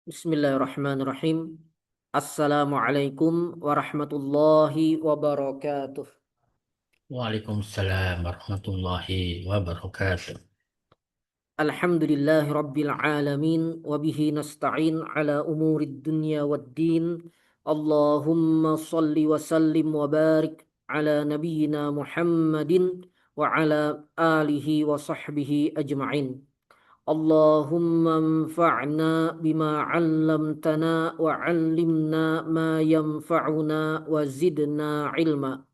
Bismillahirrahmanirrahim. Assalamualaikum warahmatullahi wabarakatuh. Waalaikumsalam warahmatullahi wabarakatuh. Alhamdulillahi rabbil alamin wa bihi nasta'in ala umurid dunya waddin. Allahumma salli wa sallim wa barik ala nabiyyina Muhammadin wa ala alihi wa sahbihi ajma'in. Allahumma anfa'na bima 'allamtana wa 'allimna ma yanfa'una wa zidna ilma.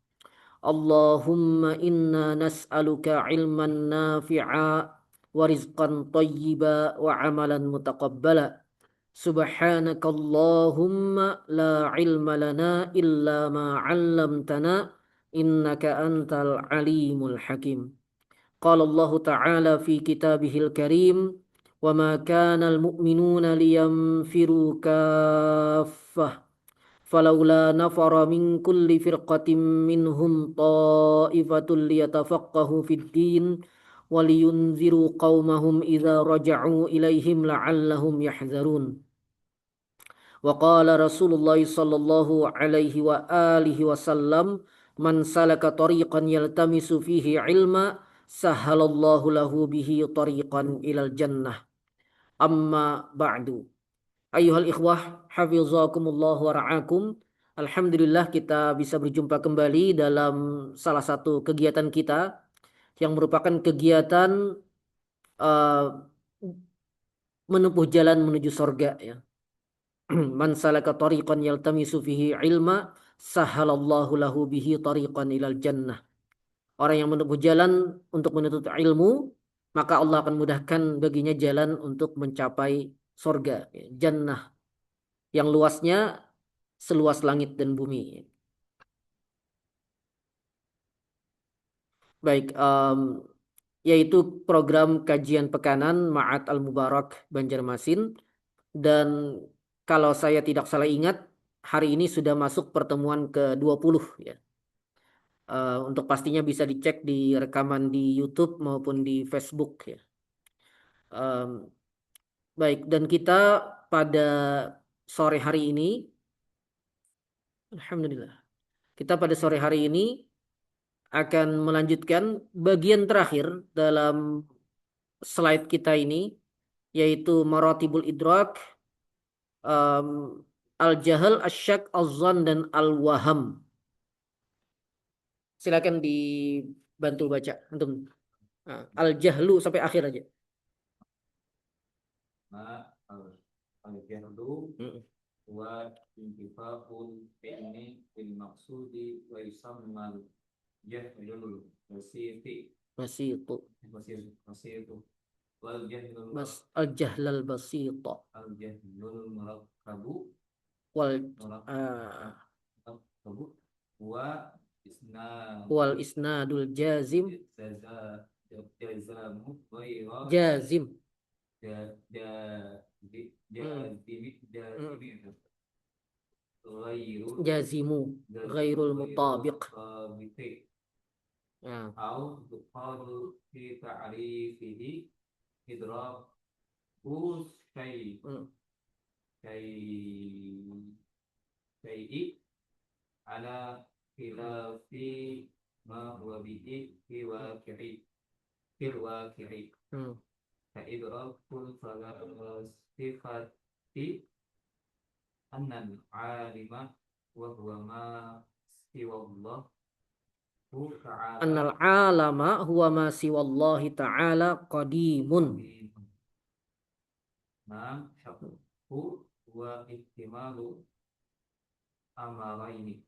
Allahumma inna nas'aluka ilman nafi'a wa rizqan tayyiba wa amalan mutaqabbala. Subhanaka Allahumma la ilma lana illa ma 'allamtana innaka antal alimul hakim. Qala Allah Ta'ala fi kitabihil karim wa ma kana al-mu'minuna liyanfiru kaffah فلولا نفر من كل فرقة منهم طائفة ليتفقهوا في الدين ولينذروا قومهم إذا رجعوا إليهم لعلهم يحذرون. وقال رسول الله صلى الله عليه وآله وسلم من سلك طريقا يلتمس فيه علما سهل الله له به طريقا إلى الجنة. أما بعد. Ayuhal ikhwah, hafizakumullah wa ra'akum. Alhamdulillah kita bisa berjumpa kembali dalam salah satu kegiatan kita yang merupakan kegiatan uh, menempuh jalan menuju sorga ya. Man salaka tariqan yaltamisu fihi ilma sahalallahu lahu bihi tariqan ilal jannah. Orang yang menempuh jalan untuk menuntut ilmu, maka Allah akan mudahkan baginya jalan untuk mencapai sorga, ya, jannah yang luasnya seluas langit dan bumi. Baik, yaitu program kajian pekanan Ma'at Al-Mubarak Banjarmasin. Dan kalau saya tidak salah ingat, hari ini sudah masuk pertemuan ke-20 ya. Untuk pastinya bisa dicek di rekaman di YouTube maupun di Facebook ya. Em, baik, dan kita pada sore hari ini, Alhamdulillah, kita pada sore hari ini akan melanjutkan bagian terakhir dalam slide kita ini, yaitu maratibul idrak, um, al-jahal, asyak, al-zan, dan al-waham. Silakan dibantu baca antum. Nah, al-jahlu sampai akhir aja. Ma al-jahlu Mm. wa intifa'ul fi'li bil maqsudi wa yusammal jahlul wasiti Masih itu. wasitu wal jahlul Mas al-jahlal basita al jahlul murakkabu wal murakkabu ah, wa isna wal isnadul jazim jaza jazamu ghaira jazim. ja ja Mm. Mm. jazimi غير Jazimu ghairul غير mutabiq. مطابق Ya. أو يقال في تعريفه إدراك شيء Mm. شيء شيء على خلاف ما هو به في الواقع Mm. فإدراك الفلاسفة أن العالم وهو ما سوى الله Annal تعالى alama huwa ma siwallahi ta'ala qadimun. نعم حقه هو احتمال أمرين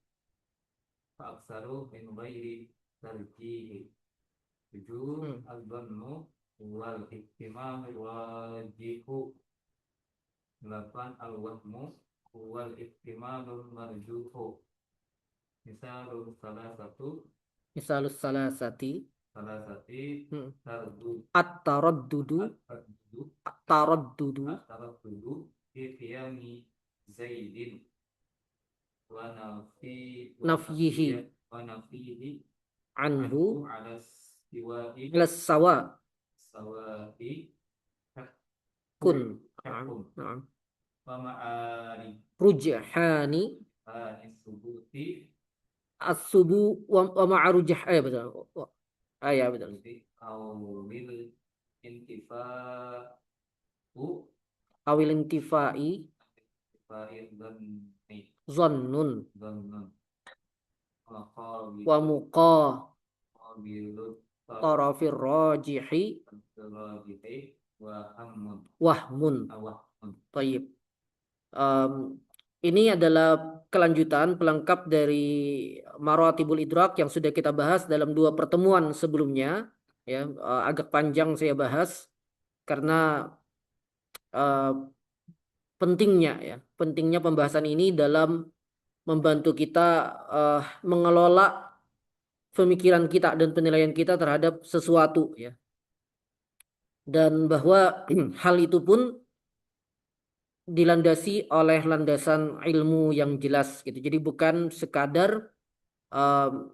فأكثر من غير ترجيح وجود الظن والاحتمال الراجح 8 الوهم هو الاحتمال المرجوح مثال Misalus salasati ثلاثة تردد at-taraddudu at-taraddudu التردد في قيام زيد nafyihi ونفيه anhu عنه على استواء ila sawa سواء kun. حكم Naam. wa ma'arif rujhani subuti as-subu wa ma'a rujah betul. Ya betul. awil intifa'u Awil intifai fa'id dhanni zannun dhannun wa muqa qabilut tarafir rajihi rajihi wa hammun wahmun. awahmun. Tayyib. Ini adalah kelanjutan pelengkap dari maratibul idrak yang sudah kita bahas dalam 2 pertemuan sebelumnya. Ya, agak panjang saya bahas karena eh, pentingnya pembahasan ini dalam membantu kita mengelola pemikiran kita dan penilaian kita terhadap sesuatu, ya. Dan bahwa hal itu pun dilandasi oleh landasan ilmu yang jelas gitu. Jadi bukan sekadar um,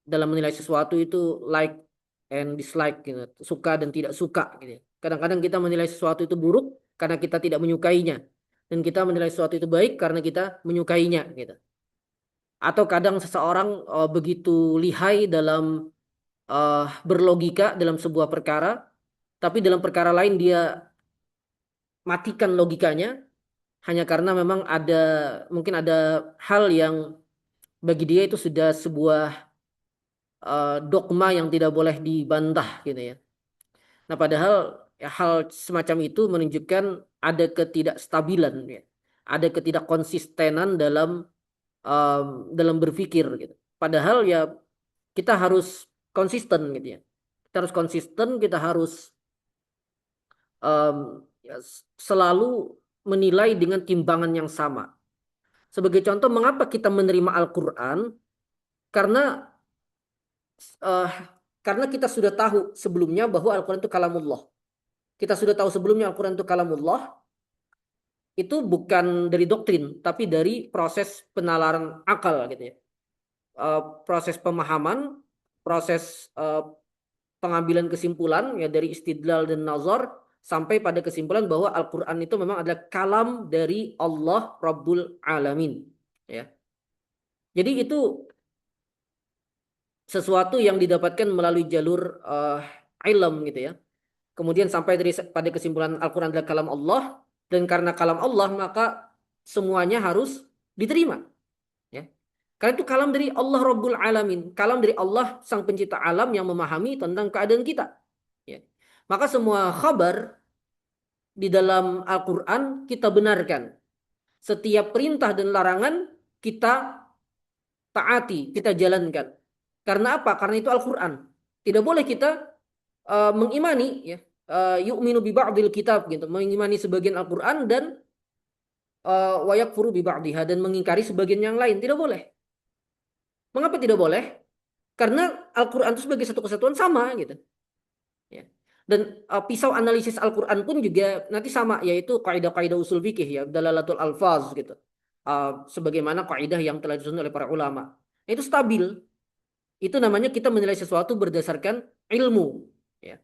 dalam menilai sesuatu itu like and dislike gitu, suka dan tidak suka gitu. Kadang-kadang kita menilai sesuatu itu buruk karena kita tidak menyukainya, dan kita menilai sesuatu itu baik karena kita menyukainya gitu. Atau kadang seseorang begitu lihai dalam berlogika dalam sebuah perkara, tapi dalam perkara lain dia matikan logikanya hanya karena memang mungkin ada hal yang bagi dia itu sudah sebuah dogma yang tidak boleh dibantah gitu ya. Nah, padahal ya, hal semacam itu menunjukkan ada ketidakstabilan, ya. Ada ketidakkonsistenan dalam berpikir gitu. Padahal ya kita harus konsisten gitu ya. Kita harus konsisten, kita harus ya, selalu menilai dengan timbangan yang sama. Sebagai contoh, mengapa kita menerima Al-Quran? Karena eh, karena kita sudah tahu sebelumnya bahwa Al-Quran itu kalamullah. Kita sudah tahu sebelumnya Al-Quran itu kalamullah. Itu bukan dari doktrin, tapi dari proses penalaran akal gitu ya. Proses pemahaman, proses pengambilan kesimpulan ya dari istidlal dan nazar sampai pada kesimpulan bahwa Al-Quran itu memang adalah kalam dari Allah Rabbul Alamin, ya. Jadi itu sesuatu yang didapatkan melalui jalur ilm gitu ya. Kemudian sampai pada kesimpulan Al-Quran adalah kalam Allah, dan karena kalam Allah maka semuanya harus diterima, ya. Karena itu kalam dari Allah Rabbul Alamin, kalam dari Allah sang pencipta alam yang memahami tentang keadaan kita, ya. Maka semua khabar di dalam Al-Quran kita benarkan. Setiap perintah dan larangan kita taati, kita jalankan. Karena apa? Karena itu Al-Quran. Tidak boleh kita mengimani, ya, yu'minu bi ba'dil kitab gitu, mengimani sebagian Al-Quran dan wa yakfuru bi ba'diha, dan mengingkari sebagian yang lain. Tidak boleh. Mengapa tidak boleh? Karena Al-Quran itu sebagai satu kesatuan sama gitu. Ya. Dan pisau analisis Al-Quran pun juga nanti sama, yaitu kaidah-kaidah usul fikih ya, dalalatul alfaz gitu. Sebagaimana kaidah yang telah disusun oleh para ulama. Itu stabil. Itu namanya kita menilai sesuatu berdasarkan ilmu, ya.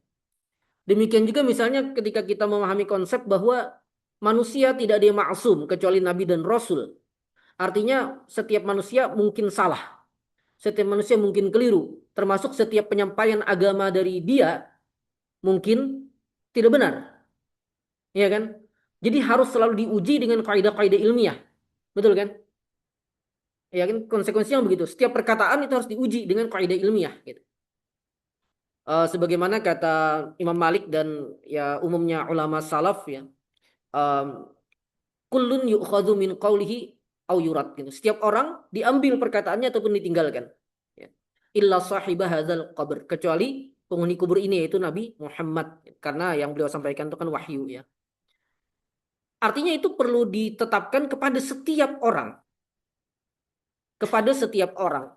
Demikian juga misalnya ketika kita memahami konsep bahwa manusia tidak ada yang maksum kecuali nabi dan rasul. Artinya setiap manusia mungkin salah. Setiap manusia mungkin keliru. Termasuk setiap penyampaian agama dari dia mungkin tidak benar. Ya kan? Jadi harus selalu diuji dengan kaidah-kaidah ilmiah. Betul kan? Ya kan, konsekuensinya begitu. Setiap perkataan itu harus diuji dengan kaidah ilmiah gitu. Sebagaimana kata Imam Malik dan ya umumnya ulama salaf ya, kullun yu'khadhu min qawlihi au yurad gitu. Setiap orang diambil perkataannya ataupun ditinggalkan. Ya. Illa sahibah hadzal qabr, kecuali penghuni kubur ini yaitu Nabi Muhammad, karena yang beliau sampaikan itu kan wahyu ya. Artinya itu perlu ditetapkan kepada setiap orang. Kepada setiap orang.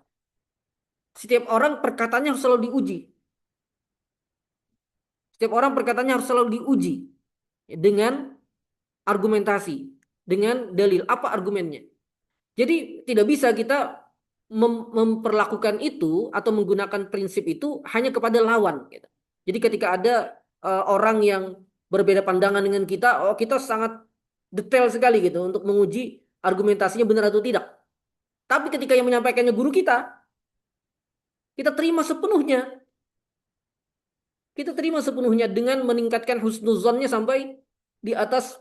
Setiap orang perkataannya harus selalu diuji. Setiap orang perkataannya harus selalu diuji dengan argumentasi, dengan dalil. Apa argumennya? Jadi tidak bisa kita memperlakukan itu atau menggunakan prinsip itu hanya kepada lawan, gitu. Jadi ketika ada orang yang berbeda pandangan dengan kita, oh kita sangat detail sekali gitu untuk menguji argumentasinya benar atau tidak. Tapi ketika yang menyampaikannya guru kita terima sepenuhnya. Kita terima sepenuhnya dengan meningkatkan husnuzonnya sampai di atas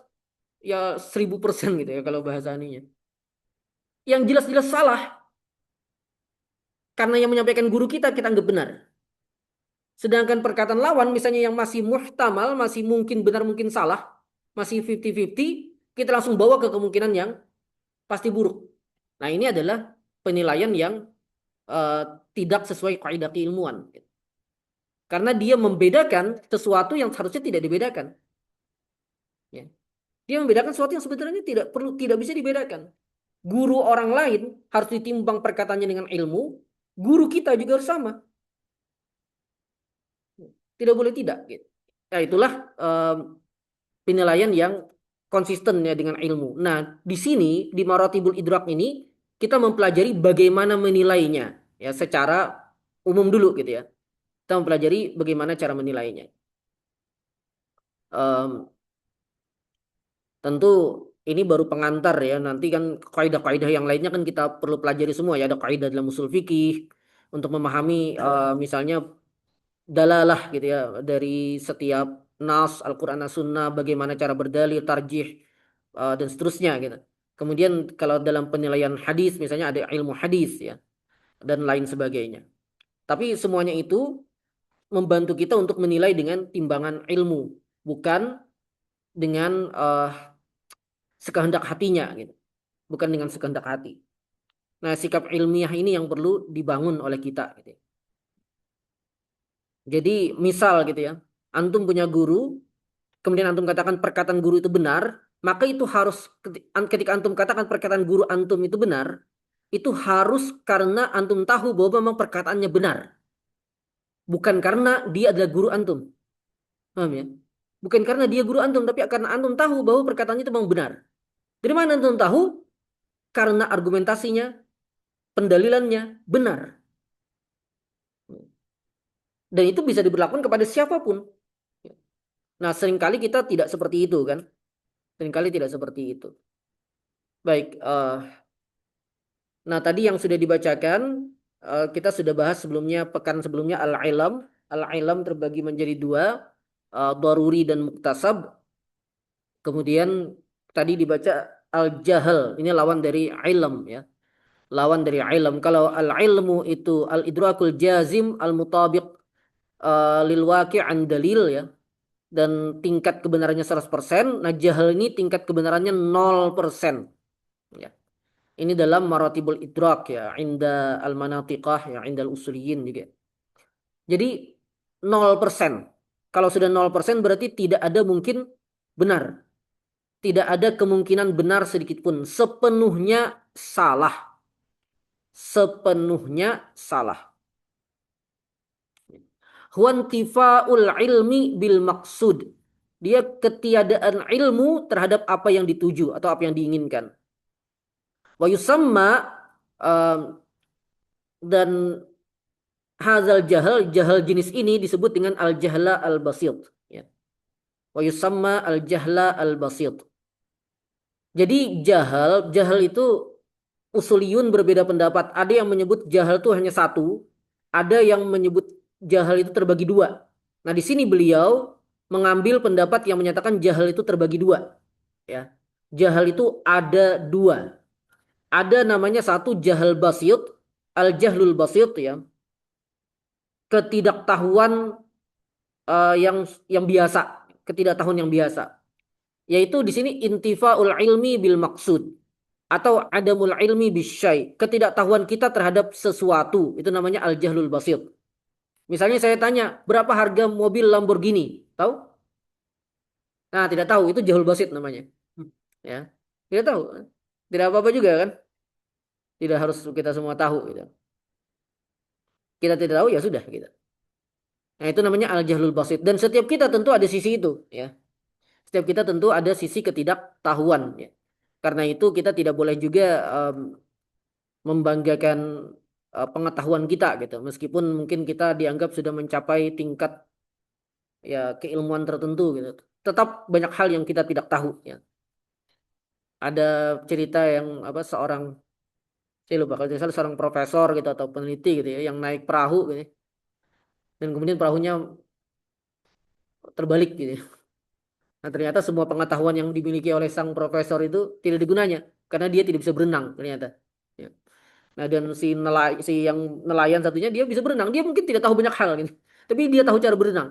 ya 1000% gitu ya kalau bahasa ininya. Yang jelas-jelas salah karena yang menyampaikan guru kita anggap benar. Sedangkan perkataan lawan misalnya yang masih muhtamal, masih mungkin benar mungkin salah, masih 50-50, kita langsung bawa ke kemungkinan yang pasti buruk. Nah, ini adalah penilaian yang eh, tidak sesuai kaidah keilmuan. Karena dia membedakan sesuatu yang seharusnya tidak dibedakan. Ya. Dia membedakan sesuatu yang sebenarnya tidak bisa dibedakan. Guru orang lain harus ditimbang perkataannya dengan ilmu, guru kita juga harus sama. Tidak boleh tidak. Gitu. Ya, itulah penilaian yang konsisten ya dengan ilmu. Nah, di sini di Maratibul Idrak ini kita mempelajari bagaimana menilainya ya secara umum dulu gitu ya. Kita mempelajari bagaimana cara menilainya. Em, Tentu ini baru pengantar ya. Nanti kan kaidah-kaidah yang lainnya kan kita perlu pelajari semua ya. Ada kaidah dalam usul fikih untuk memahami misalnya dalalah gitu ya dari setiap nas Al-Qur'an dan Sunnah, bagaimana cara berdalil, tarjih dan seterusnya gitu. Kemudian kalau dalam penilaian hadis misalnya ada ilmu hadis ya dan lain sebagainya. Tapi semuanya itu membantu kita untuk menilai dengan timbangan ilmu, bukan dengan sekehendak hatinya gitu. Bukan dengan sekehendak hati. Nah, sikap ilmiah ini yang perlu dibangun oleh kita gitu ya. Jadi misal gitu ya, antum punya guru, kemudian antum katakan perkataan guru itu benar, maka itu harus ketika antum katakan perkataan guru antum itu benar, itu harus karena antum tahu bahwa memang perkataannya benar, bukan karena dia adalah guru antum. Paham ya? Bukan karena dia guru antum, tapi karena antum tahu bahwa perkataannya itu memang benar. Dari mana antum tahu? Karena argumentasinya, pendalilannya benar. Dan itu bisa diberlakukan kepada siapapun. Nah, seringkali kita tidak seperti itu kan? Seringkali tidak seperti itu. Baik, nah tadi yang sudah dibacakan kita sudah bahas sebelumnya pekan sebelumnya al-ilm. Al-ilm terbagi menjadi dua, daruri dan muktasab. Kemudian tadi dibaca al-jahal. Ini lawan dari ilm ya. Lawan dari ilm. Kalau al-ilmu itu al-idrakul jazim al-mutabiq lil waqi' an dalil ya. Dan tingkat kebenarannya 100%. Nah, jahal ini tingkat kebenarannya 0%. Ya. Ini dalam maratibul idrak ya, inda al-manatiqah ya, inda al-usuliyin juga. Jadi 0%. Kalau sudah 0% berarti tidak ada mungkin benar. Tidak ada kemungkinan benar sedikit pun. Sepenuhnya salah. Sepenuhnya salah. Huwantifa'ul ilmi bil maksud. Dia ketiadaan ilmu terhadap apa yang dituju atau apa yang diinginkan. Wa yusamma dan hazal jahal jenis ini disebut dengan al jahla al basit ya. Wa yusamma al jahla al basit. Jadi jahal itu usuliyun berbeda pendapat. Ada yang menyebut jahal itu hanya satu, ada yang menyebut jahal itu terbagi dua. Nah, di sini beliau mengambil pendapat yang menyatakan jahal itu terbagi dua ya. Jahal itu ada dua. Ada namanya satu jahal basit, al jahlul basit ya, ketidaktahuan yang biasa, ketidaktahuan yang biasa. Yaitu di sini intifaul ilmi bil maksud atau adamul ilmi bisyai, ketidaktahuan kita terhadap sesuatu, itu namanya al jahlul basit. Misalnya saya tanya, berapa harga mobil Lamborghini? Tahu? Nah, tidak tahu, itu jahul basit namanya. Ya. Tidak tahu. Tidak apa-apa juga kan? Tidak harus kita semua tahu gitu. Kita tidak tahu ya sudah gitu. Nah, itu namanya al-jahlul basit. Dan setiap kita tentu ada sisi itu, ya. Setiap kita tentu ada sisi ketidaktahuan, ya. Karena itu kita tidak boleh juga membanggakan pengetahuan kita gitu. Meskipun mungkin kita dianggap sudah mencapai tingkat ya keilmuan tertentu gitu. Tetap banyak hal yang kita tidak tahu, ya. ada cerita yang apa seorang, saya lupa kalau tidak salah seorang profesor gitu atau peneliti gitu ya yang naik perahu gitu ya. Dan kemudian perahunya terbalik gitu ya. Nah, ternyata semua pengetahuan yang dimiliki oleh sang profesor itu tidak digunanya karena dia tidak bisa berenang ternyata. Ya. Nah, dan si yang nelayan satunya dia bisa berenang, dia mungkin tidak tahu banyak hal gitu. Tapi dia tahu cara berenang.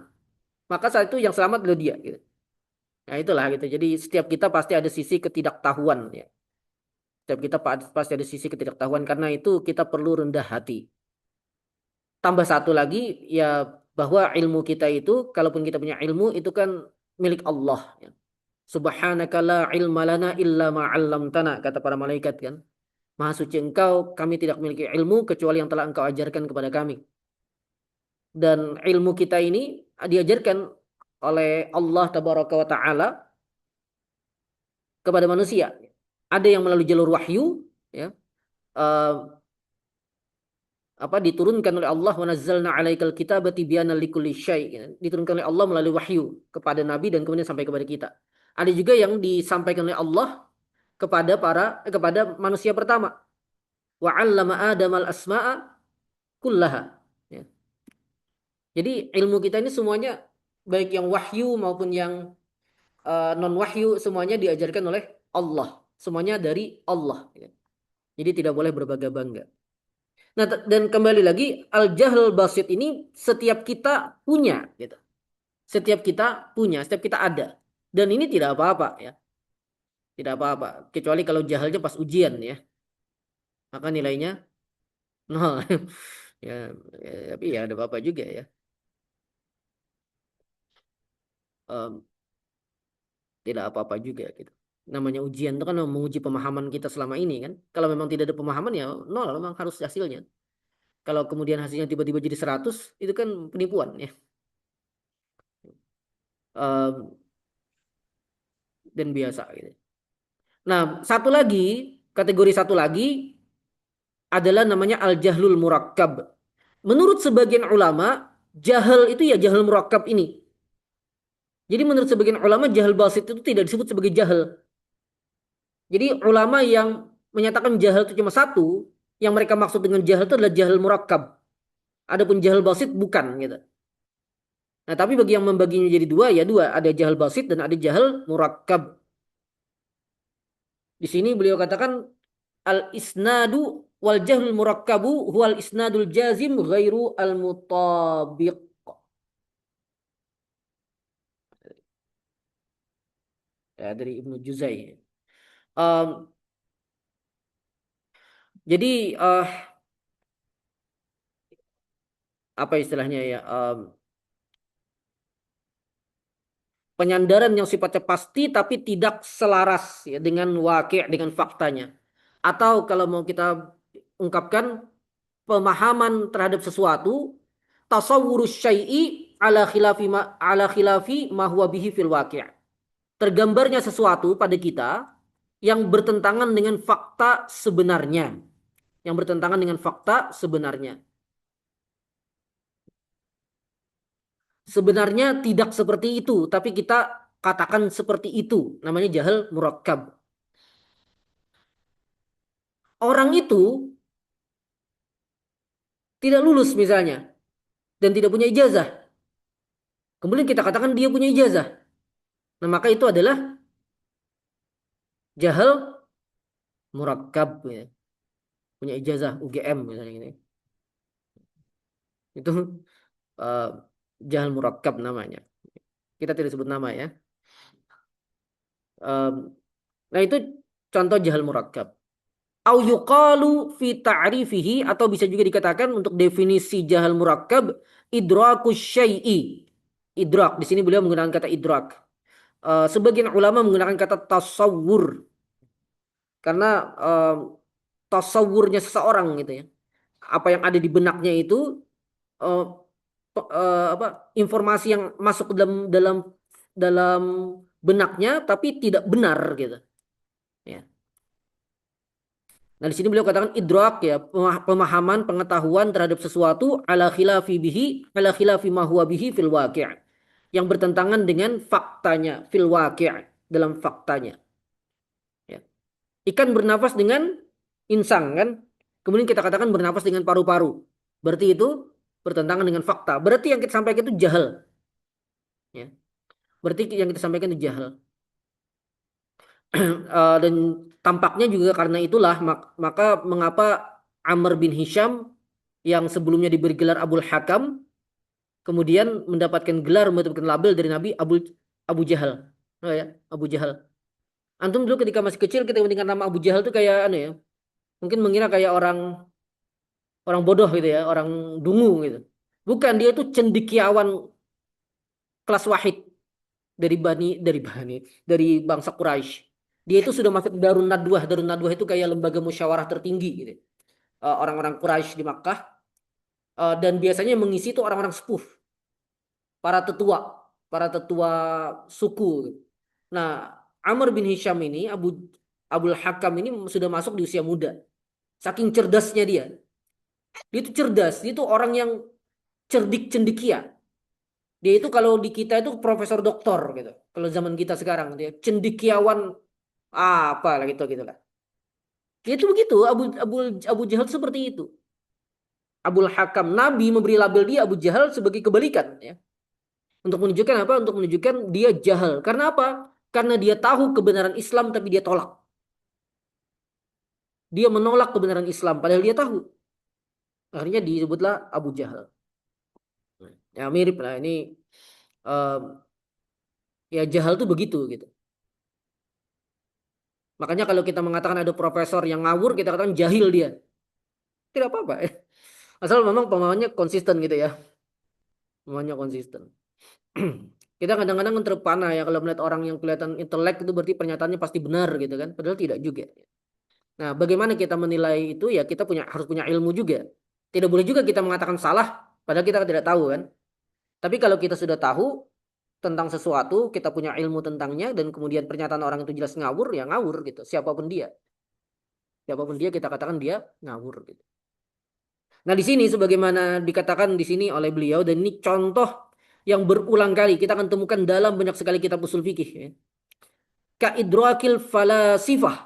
Maka saat itu yang selamat adalah dia gitu. Nah, itulah gitu. Jadi setiap kita pasti ada sisi ketidaktahuan ya. Setiap kita pasti ada sisi ketidaktahuan karena itu kita perlu rendah hati. Tambah satu lagi ya bahwa ilmu kita itu kalaupun kita punya ilmu itu kan milik Allah ya. Subhanaka la ilma lana illa ma 'allamtana kata para malaikat kan. Maha suci engkau, kami tidak memiliki ilmu kecuali yang telah engkau ajarkan kepada kami. Dan ilmu kita ini diajarkan oleh Allah Tabaraka wa Ta'ala kepada manusia. Ada yang melalui jalur wahyu, ya, eh, apa diturunkan oleh Allah wa nazzalna 'alaikal kitaba tibyanan likulli syai', ya. Diturunkan oleh Allah melalui wahyu kepada nabi dan kemudian sampai kepada kita. Ada juga yang disampaikan oleh Allah kepada manusia pertama. Wa 'allama Adamal asma'a kullaha. Ya. Jadi ilmu kita ini semuanya baik yang wahyu maupun yang non wahyu semuanya diajarkan oleh Allah. Semuanya dari Allah. Ya. Jadi tidak boleh berbangga-bangga. Nah, dan kembali lagi al-jahl basit ini setiap kita punya gitu. Setiap kita ada. Dan ini tidak apa-apa ya. Tidak apa-apa. Kecuali kalau jahalnya pas ujian ya. Maka nilainya nol. Ya, ya, tapi ya ada apa-apa juga ya. Em, Tidak apa-apa juga gitu. Namanya ujian itu kan menguji pemahaman kita selama ini kan. Kalau memang tidak ada pemahaman ya nol memang harus hasilnya. Kalau kemudian hasilnya tiba-tiba jadi 100 itu kan penipuan ya. Em, dan biasa gitu. Nah, kategori satu lagi adalah namanya al-jahlul murakkab. Menurut sebagian ulama, jahal itu ya jahal murakkab ini. Jadi menurut sebagian ulama jahal basit itu tidak disebut sebagai jahal. Jadi ulama yang menyatakan jahal itu cuma satu, yang mereka maksud dengan jahal itu adalah jahal murakkab. Adapun jahal basit bukan gitu. Nah, tapi bagi yang membaginya jadi dua ya dua, ada jahal basit dan ada jahal murakkab. Di sini beliau katakan al isnadu wal jahlul murakkabu huwal isnadul jazim ghairu al mutabiq. Ya, dari Ibnu Juzai. Um, jadi apa istilahnya ya? Penyandaran yang sifatnya pasti tapi tidak selaras ya, dengan wakil dengan faktanya. Atau kalau mau kita ungkapkan pemahaman terhadap sesuatu tasawwurus syai'i ala khilafi ma huwa bihi fil waqi'. Tergambarnya sesuatu pada kita yang bertentangan dengan fakta sebenarnya. Yang bertentangan dengan fakta sebenarnya. Sebenarnya tidak seperti itu, tapi kita katakan seperti itu. Namanya jahal murakkab. Orang itu tidak lulus misalnya dan tidak punya ijazah. Kemudian kita katakan dia punya ijazah. Nah, maka itu adalah jahal murakkab ya. Punya ijazah UGM misalnya ini. Itu uh, jahal murakkab namanya. Kita tidak sebut nama ya. Um, nah itu contoh jahal murakkab. Au yuqalu fi ta'rifihi atau bisa juga dikatakan untuk definisi jahal murakkab idrakus syai'i. Idrak di sini beliau menggunakan kata idrak. Sebagian ulama menggunakan kata tasawur karena tasawurnya seseorang gitu ya. Apa yang ada di benaknya itu uh, apa informasi yang masuk ke dalam benaknya tapi tidak benar gitu. Ya. Nah, di sini beliau katakan idrak ya, pemahaman, pengetahuan terhadap sesuatu ala khilafi ma huwa bihi fil waqi'. Yang bertentangan dengan faktanya fil waqi' dalam faktanya. Ya. Ikan bernafas dengan insang kan? Kemudian kita katakan bernafas dengan paru-paru. Berarti itu bertentangan dengan fakta. Berarti yang kita sampaikan itu jahal. Ya. Berarti yang kita sampaikan itu jahal. Dan tampaknya juga karena itulah maka mengapa Amr bin Hisham yang sebelumnya diberi gelar Abul Hakam kemudian mendapatkan label dari Nabi Abu Jahal. Oh ya, Abu Jahal. Antum dulu ketika masih kecil kita mendengar nama Abu Jahal itu kayak aneh ya. Mungkin mengira kayak orang orang bodoh gitu ya, orang dungu gitu. Bukan, dia itu cendekiawan kelas wahid dari bangsa Quraisy. Dia itu sudah masuk Darun Nadwah. Darun Nadwah itu kayak lembaga musyawarah tertinggi gitu. Orang-orang Quraisy di Makkah dan biasanya yang mengisi itu orang-orang sepuh, para tetua, para tetua suku gitu. Nah, Amr bin Hisham ini Abul Hakam ini sudah masuk di usia muda. Saking cerdasnya dia. Dia itu cerdas, dia itu orang yang cerdik cendikia. Dia itu kalau di kita itu profesor doktor gitu. Kalau zaman kita sekarang dia cendikiawan apa lah gitu gitu lah. Dia itu begitu, Abu Jahal seperti itu. Abul Hakam, Nabi memberi label dia Abu Jahal sebagai kebalikan ya. Untuk menunjukkan apa? Untuk menunjukkan dia jahal. Karena apa? Karena dia tahu kebenaran Islam tapi dia tolak. Dia menolak kebenaran Islam padahal dia tahu. Akhirnya disebutlah Abu Jahal. Ya mirip lah ini eh, ya jahal tuh begitu gitu. Makanya kalau kita mengatakan ada profesor yang ngawur, kita katakan jahil dia. Tidak apa-apa. Asal memang pemahamannya konsisten gitu ya. Pemahamannya konsisten. Kita kadang-kadang terpana ya kalau melihat orang yang kelihatan intelek itu berarti pernyataannya pasti benar gitu kan. Padahal tidak juga. Nah, bagaimana kita menilai itu ya kita harus punya ilmu juga. Tidak boleh juga kita mengatakan salah padahal kita tidak tahu kan. Tapi kalau kita sudah tahu tentang sesuatu, kita punya ilmu tentangnya dan kemudian pernyataan orang itu jelas ngawur, ya ngawur gitu. Siapapun dia. Siapapun dia kita katakan dia ngawur gitu. Nah, di sini sebagaimana dikatakan di sini oleh beliau dan ini contoh yang berulang kali kita akan temukan dalam banyak sekali kitab usul fikih ya. Ka idrakil falasifah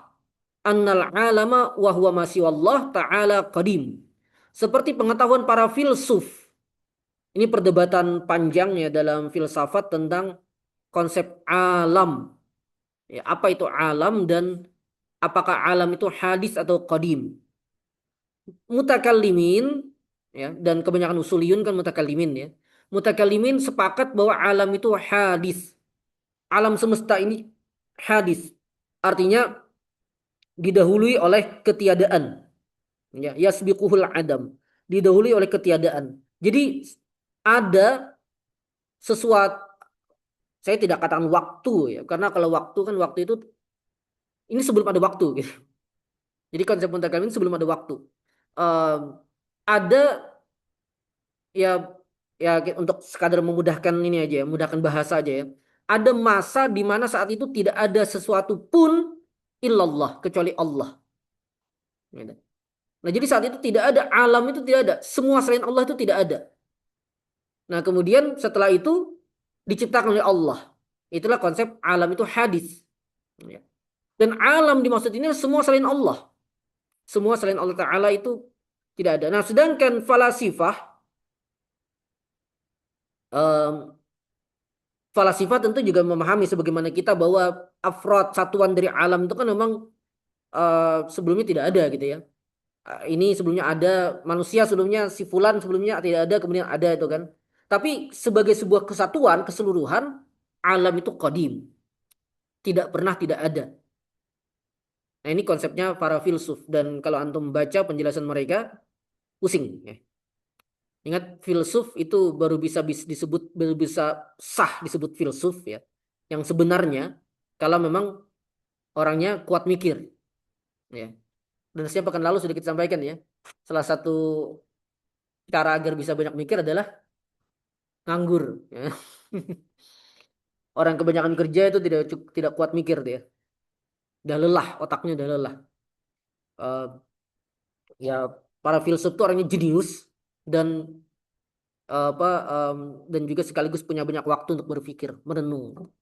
annal alama wa huwa ma siwallah ta'ala qadim. Seperti pengetahuan para filsuf. Ini perdebatan panjang ya dalam filsafat tentang konsep alam. Ya, apa itu alam dan apakah alam itu hadis atau qadim? Mutakallimin ya dan kebanyakan usuliyun kan mutakallimin ya. Mutakallimin sepakat bahwa alam itu hadis. Alam semesta ini hadis. Artinya didahului oleh ketiadaan. Ya, yasbiquhul adam. Didahului oleh ketiadaan. Jadi ada sesuatu, saya tidak katakan waktu ya, karena kalau waktu kan waktu itu ini sebelum ada waktu gitu. Jadi konsep mutakallim sebelum ada waktu. Ehm, ada ya ya untuk sekadar memudahkan ini aja ya, memudahkan bahasa aja ya. Ada masa di mana saat itu tidak ada sesuatu pun illallah kecuali Allah. Gitu. Nah, jadi saat itu tidak ada alam itu tidak ada, semua selain Allah itu tidak ada. Nah, kemudian setelah itu diciptakan oleh Allah. Itulah konsep alam itu hadis. Ya. Dan alam dimaksud ini semua selain Allah. Semua selain Allah Ta'ala itu tidak ada. Nah, sedangkan falasifah, em, falasifah tentu juga memahami sebagaimana kita bahwa afrod satuan dari alam itu kan memang sebelumnya tidak ada gitu ya. Ini sebelumnya ada manusia sebelumnya si fulan sebelumnya tidak ada kemudian ada itu kan. Tapi sebagai sebuah kesatuan keseluruhan alam itu qadim, tidak pernah tidak ada. Nah, ini konsepnya para filsuf dan kalau antum baca penjelasan mereka pusing ya. Ingat filsuf itu disebut baru bisa sah disebut filsuf ya. Yang sebenarnya kalau memang orangnya kuat mikir ya. Dan setiap pekan lalu sudah kita sampaikan ya. Salah satu cara agar bisa banyak mikir adalah nganggur ya. Orang kebanyakan kerja itu tidak kuat mikir dia. Udah lelah, otaknya udah lelah. Eh, ya para filsuf itu orangnya jenius dan apa dan juga sekaligus punya banyak waktu untuk berpikir, merenung.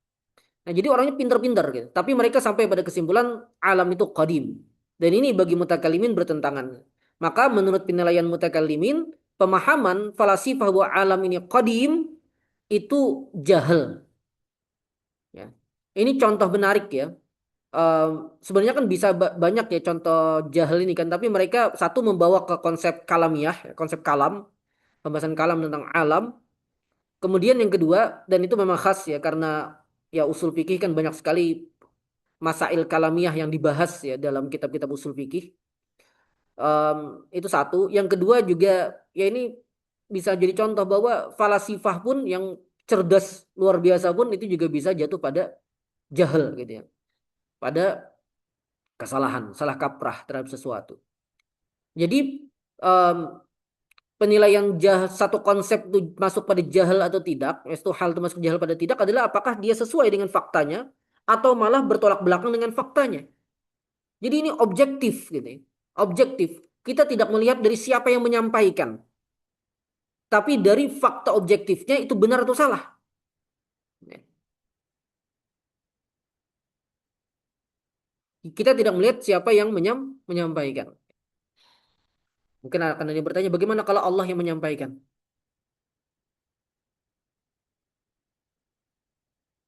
Nah, jadi orangnya pinter-pinter gitu. Tapi mereka sampai pada kesimpulan alam itu qadim. Dan ini bagi mutakalimin bertentangan. Maka menurut penilaian mutakalimin, pemahaman falasifah bahwa alam ini qadim itu jahil. Ya. Ini contoh menarik ya. Sebenarnya kan bisa banyak ya contoh jahil ini kan. Tapi mereka satu membawa ke konsep kalamiah, konsep kalam, pembahasan kalam tentang alam. Kemudian yang kedua, dan itu memang khas ya karena ya usul fikih kan banyak sekali masail kalamiah yang dibahas ya dalam kitab-kitab usul fikih. Itu satu. Yang kedua juga ya ini bisa jadi contoh bahwa falasifah pun yang cerdas luar biasa pun itu juga bisa jatuh pada jahil gitu ya. Pada kesalahan, salah kaprah terhadap sesuatu. Jadi em, penilaian satu konsep itu masuk pada jahil atau tidak, itu hal itu masuk jahil pada tidak adalah apakah dia sesuai dengan faktanya atau malah bertolak belakang dengan faktanya. Jadi ini objektif gitu ya. Objektif. Kita tidak melihat dari siapa yang menyampaikan, tapi dari fakta objektifnya itu benar atau salah. Kita tidak melihat siapa yang menyampaikan. Mungkin akan ada yang bertanya, bagaimana kalau Allah yang menyampaikan?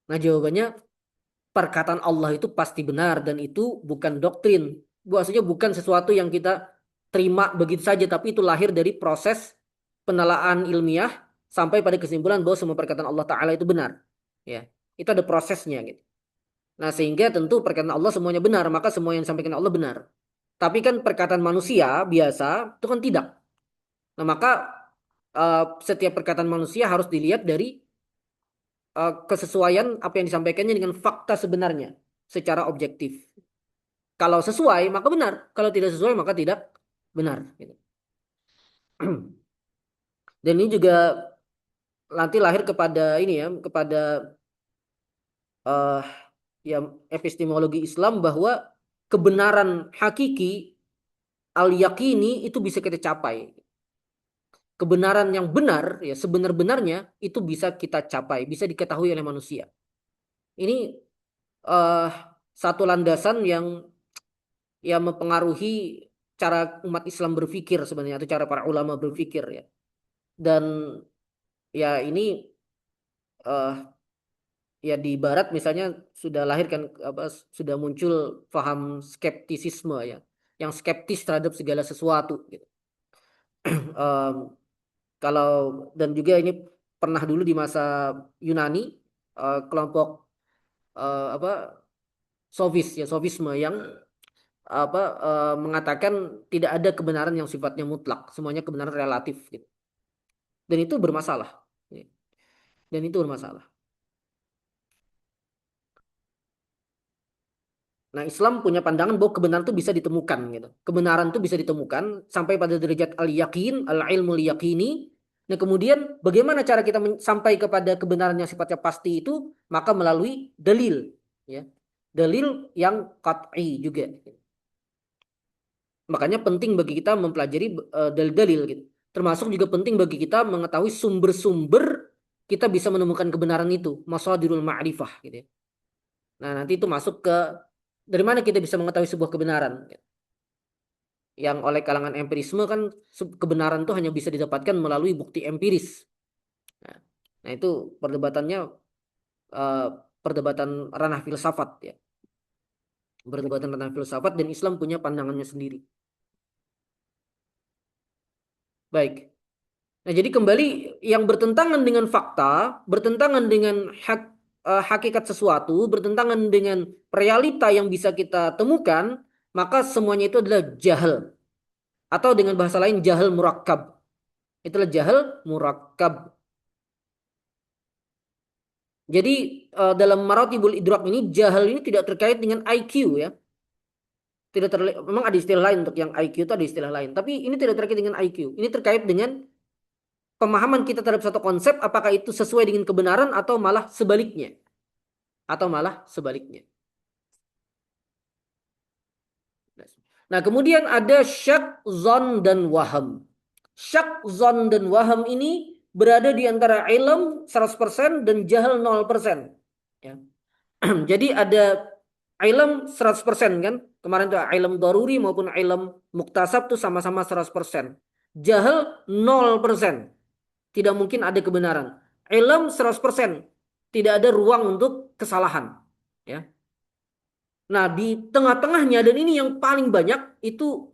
Nah, jawabannya perkataan Allah itu pasti benar dan itu bukan doktrin. Maksudnya bukan sesuatu yang kita terima begitu saja, tapi itu lahir dari proses penelaan ilmiah sampai pada kesimpulan bahwa semua perkataan Allah Ta'ala itu benar. Ya, itu ada prosesnya gitu. Nah, sehingga tentu perkataan Allah semuanya benar, maka semua yang disampaikan Allah benar. Tapi kan perkataan manusia biasa itu kan tidak. Nah, maka setiap perkataan manusia harus dilihat dari kesesuaian apa yang disampaikannya dengan fakta sebenarnya secara objektif. Kalau sesuai maka benar, kalau tidak sesuai maka tidak benar. Gitu. Dan ini juga nanti lahir kepada ini ya, kepada eh ya epistemologi Islam bahwa kebenaran hakiki al-yakini itu bisa kita capai. Kebenaran yang benar ya sebenar-benarnya itu bisa kita capai, bisa diketahui oleh manusia. Ini eh satu landasan yang mempengaruhi cara umat Islam berpikir sebenarnya atau cara para ulama berpikir ya. Dan ya ini eh ya di barat misalnya sudah lahir kan apa sudah muncul paham skeptisisme ya, yang skeptis terhadap segala sesuatu gitu. Em, kalau dan juga ini pernah dulu di masa Yunani kelompok apa sofisme yang apa mengatakan tidak ada kebenaran yang sifatnya mutlak, semuanya kebenaran relatif gitu. Dan itu bermasalah. Ya. Dan itu bermasalah. Nah, Islam punya pandangan bahwa kebenaran itu bisa ditemukan gitu. Kebenaran itu bisa ditemukan sampai pada derajat al-yakin, al-ilmu yaqini. Nah, kemudian bagaimana cara kita sampai kepada kebenaran yang sifatnya pasti itu? Maka melalui dalil, ya. Dalil yang qat'i juga. Makanya penting bagi kita mempelajari dalil-dalil gitu. Termasuk juga penting bagi kita mengetahui sumber-sumber kita bisa menemukan kebenaran itu, masadirul ma'rifah gitu ya. Nah, nanti itu masuk ke dari mana kita bisa mengetahui sebuah kebenaran. Yang oleh kalangan empirisme kan kebenaran itu hanya bisa didapatkan melalui bukti empiris. Nah, nah itu perdebatannya eh, perdebatan ranah filsafat ya. Perdebatan ranah filsafat dan Islam punya pandangannya sendiri. Baik. Nah, jadi kembali yang bertentangan dengan fakta, bertentangan dengan hakikat sesuatu, bertentangan dengan realita yang bisa kita temukan, maka semuanya itu adalah jahil. Atau dengan bahasa lain jahil murakkab. Itulah jahil murakkab. Jadi dalam maratibul idrak ini jahil ini tidak terkait dengan IQ ya. Tidak memang ada istilah lain untuk yang IQ itu ada istilah lain, tapi ini tidak terkait dengan IQ. Ini terkait dengan pemahaman kita terhadap satu konsep apakah itu sesuai dengan kebenaran atau malah sebaliknya. Atau malah sebaliknya. Nah, kemudian ada syak, zon, dan waham. Syak, zon, dan waham ini berada di antara ilm 100% dan jahil 0%. Ya. Jadi ada ilm 100% kan? Kemarin tuh ilm daruri maupun ilm muktasab tuh sama-sama 100%. Jahal 0%. Tidak mungkin ada kebenaran. Ilm 100%. Tidak ada ruang untuk kesalahan. Ya. Nah, di tengah-tengahnya dan ini yang paling banyak itu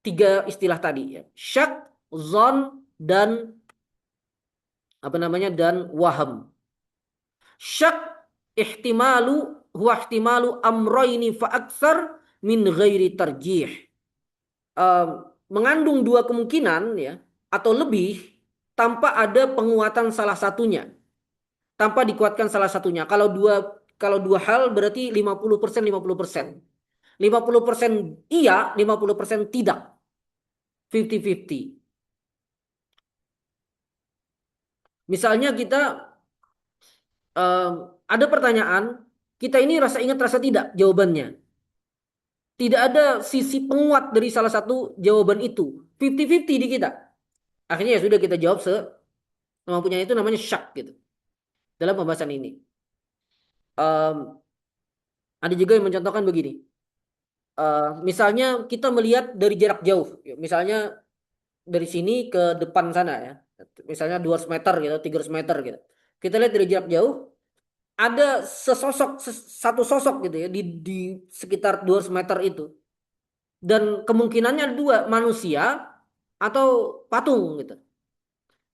tiga istilah tadi ya. Syak, zon dan apa namanya dan waham. Syak ihtimalu huwa ihtimalu amrayni fa aktsar min ghairi tarjih. Eh, Mengandung dua kemungkinan ya atau lebih tanpa ada penguatan salah satunya, tanpa dikuatkan salah satunya. Kalau dua hal berarti 50% 50%. 50% iya, 50% tidak. 50-50. Misalnya kita eh, ada pertanyaan, kita ini rasa ingat rasa tidak jawabannya. Tidak ada sisi penguat dari salah satu jawaban itu. 50-50 di kita. Akhirnya ya sudah kita jawab semampunya, itu namanya syak gitu. Dalam pembahasan ini. Em, ada juga yang mencontohkan begini. Misalnya kita melihat dari jarak jauh. Misalnya dari sini ke depan sana ya. Misalnya 200 meter gitu, 300 meter gitu. Kita lihat dari jarak jauh, ada satu sosok gitu ya di sekitar 200 meter itu. Dan kemungkinannya ada dua, manusia atau patung gitu.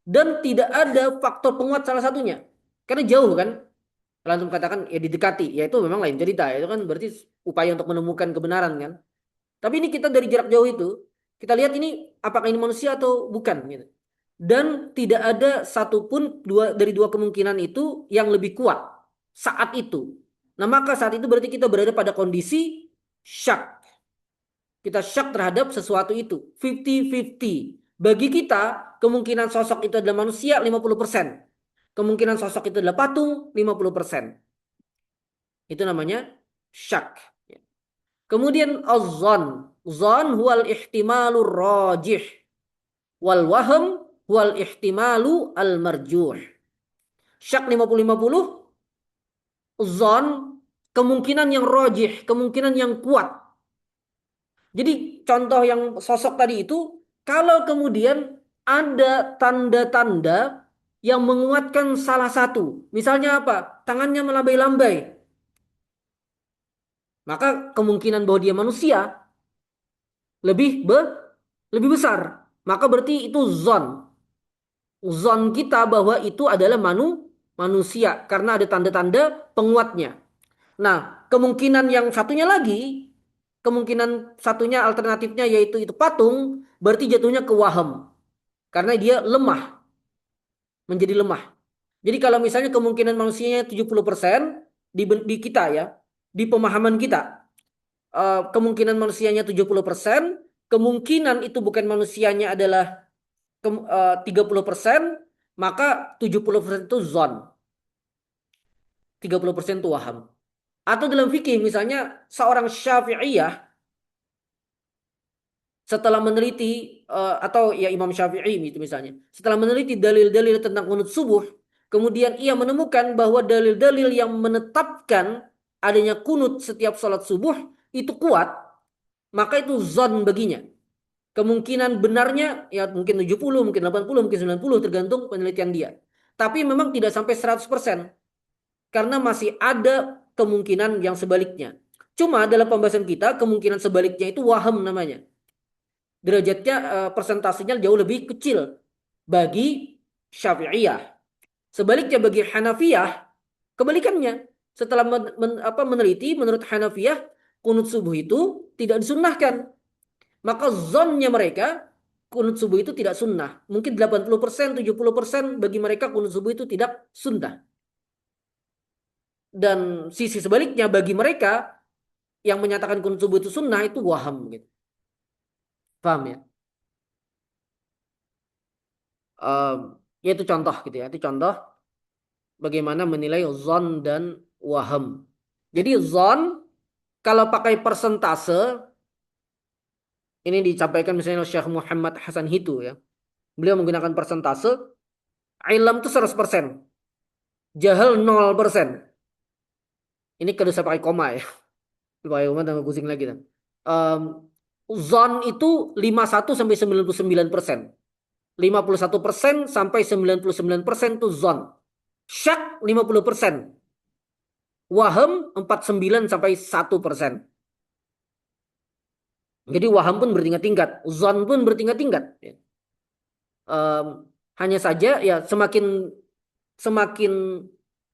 Dan tidak ada faktor penguat salah satunya. Karena jauh kan. Langsung katakan ya didekati, ya itu memang lain cerita. Itu kan berarti upaya untuk menemukan kebenaran kan. Tapi ini kita dari jarak jauh itu, kita lihat ini apakah ini manusia atau bukan gitu. Dan tidak ada satupun dari dua kemungkinan itu yang lebih kuat saat itu. Nah maka saat itu berarti kita berada pada kondisi syak. Kita syak terhadap sesuatu itu. 50-50. Bagi kita, kemungkinan sosok itu adalah manusia 50%. Kemungkinan sosok itu adalah patung 50%. Itu namanya syak. Kemudian az-zan. Zan huwal ihtimalur rajih. Wal waham huwal ihtimalu al marjuh. Syak 50-50. Zan kemungkinan yang rajih, kemungkinan yang kuat. Jadi contoh yang sosok tadi itu, kalau kemudian ada tanda-tanda yang menguatkan salah satu. Misalnya apa? Tangannya melambai-lambai. Maka kemungkinan bahwa dia manusia lebih be, lebih besar. Maka berarti itu zon. Zon kita bahwa itu adalah manusia. Karena ada tanda-tanda penguatnya. Nah, kemungkinan yang satunya lagi, kemungkinan satunya alternatifnya yaitu itu patung, berarti jatuhnya ke waham. Karena dia lemah, menjadi lemah. Jadi kalau misalnya kemungkinan manusianya 70% di kita ya, di pemahaman kita, kemungkinan manusianya 70%, kemungkinan itu bukan manusianya adalah 30%, maka 70% itu zon, 30% itu waham. Atau dalam fikih misalnya seorang Syafi'iyah setelah meneliti atau ya Imam Syafi'i itu misalnya setelah meneliti dalil-dalil tentang kunut subuh, kemudian ia menemukan bahwa dalil-dalil yang menetapkan adanya kunut setiap sholat subuh itu kuat, maka itu zon baginya. Kemungkinan benarnya ya mungkin 70, mungkin 80, mungkin 90 tergantung penelitian dia. Tapi memang tidak sampai 100% karena masih ada kemungkinan yang sebaliknya. Cuma dalam pembahasan kita kemungkinan sebaliknya itu waham namanya. Derajatnya persentasenya jauh lebih kecil bagi Syafi'iyah. Sebaliknya bagi Hanafiyah kebalikannya. Setelah meneliti menurut Hanafiyah kunut subuh itu tidak disunnahkan. Maka zonnya mereka kunut subuh itu tidak sunnah. Mungkin 80%, 70% bagi mereka kunut subuh itu tidak sunnah. Dan sisi sebaliknya bagi mereka yang menyatakan kunut subuh itu sunnah itu waham gitu. Paham ya? Ya itu contoh gitu ya. Itu contoh bagaimana menilai zon dan waham. Jadi zon kalau pakai persentase ini disampaikan misalnya oleh Syekh Muhammad Hasan Hitu ya. Beliau menggunakan persentase ilm itu 100%, jahal 0%. Ini kalau saya pakai koma ya. Pakai koma tambah pusing lagi kan. Um, Zon itu 51 sampai 99%. 51% sampai 99% itu zon. Syak 50%. Waham 49 sampai 1%. Jadi waham pun bertingkat-tingkat, zon pun bertingkat-tingkat. Em, Hanya saja ya semakin semakin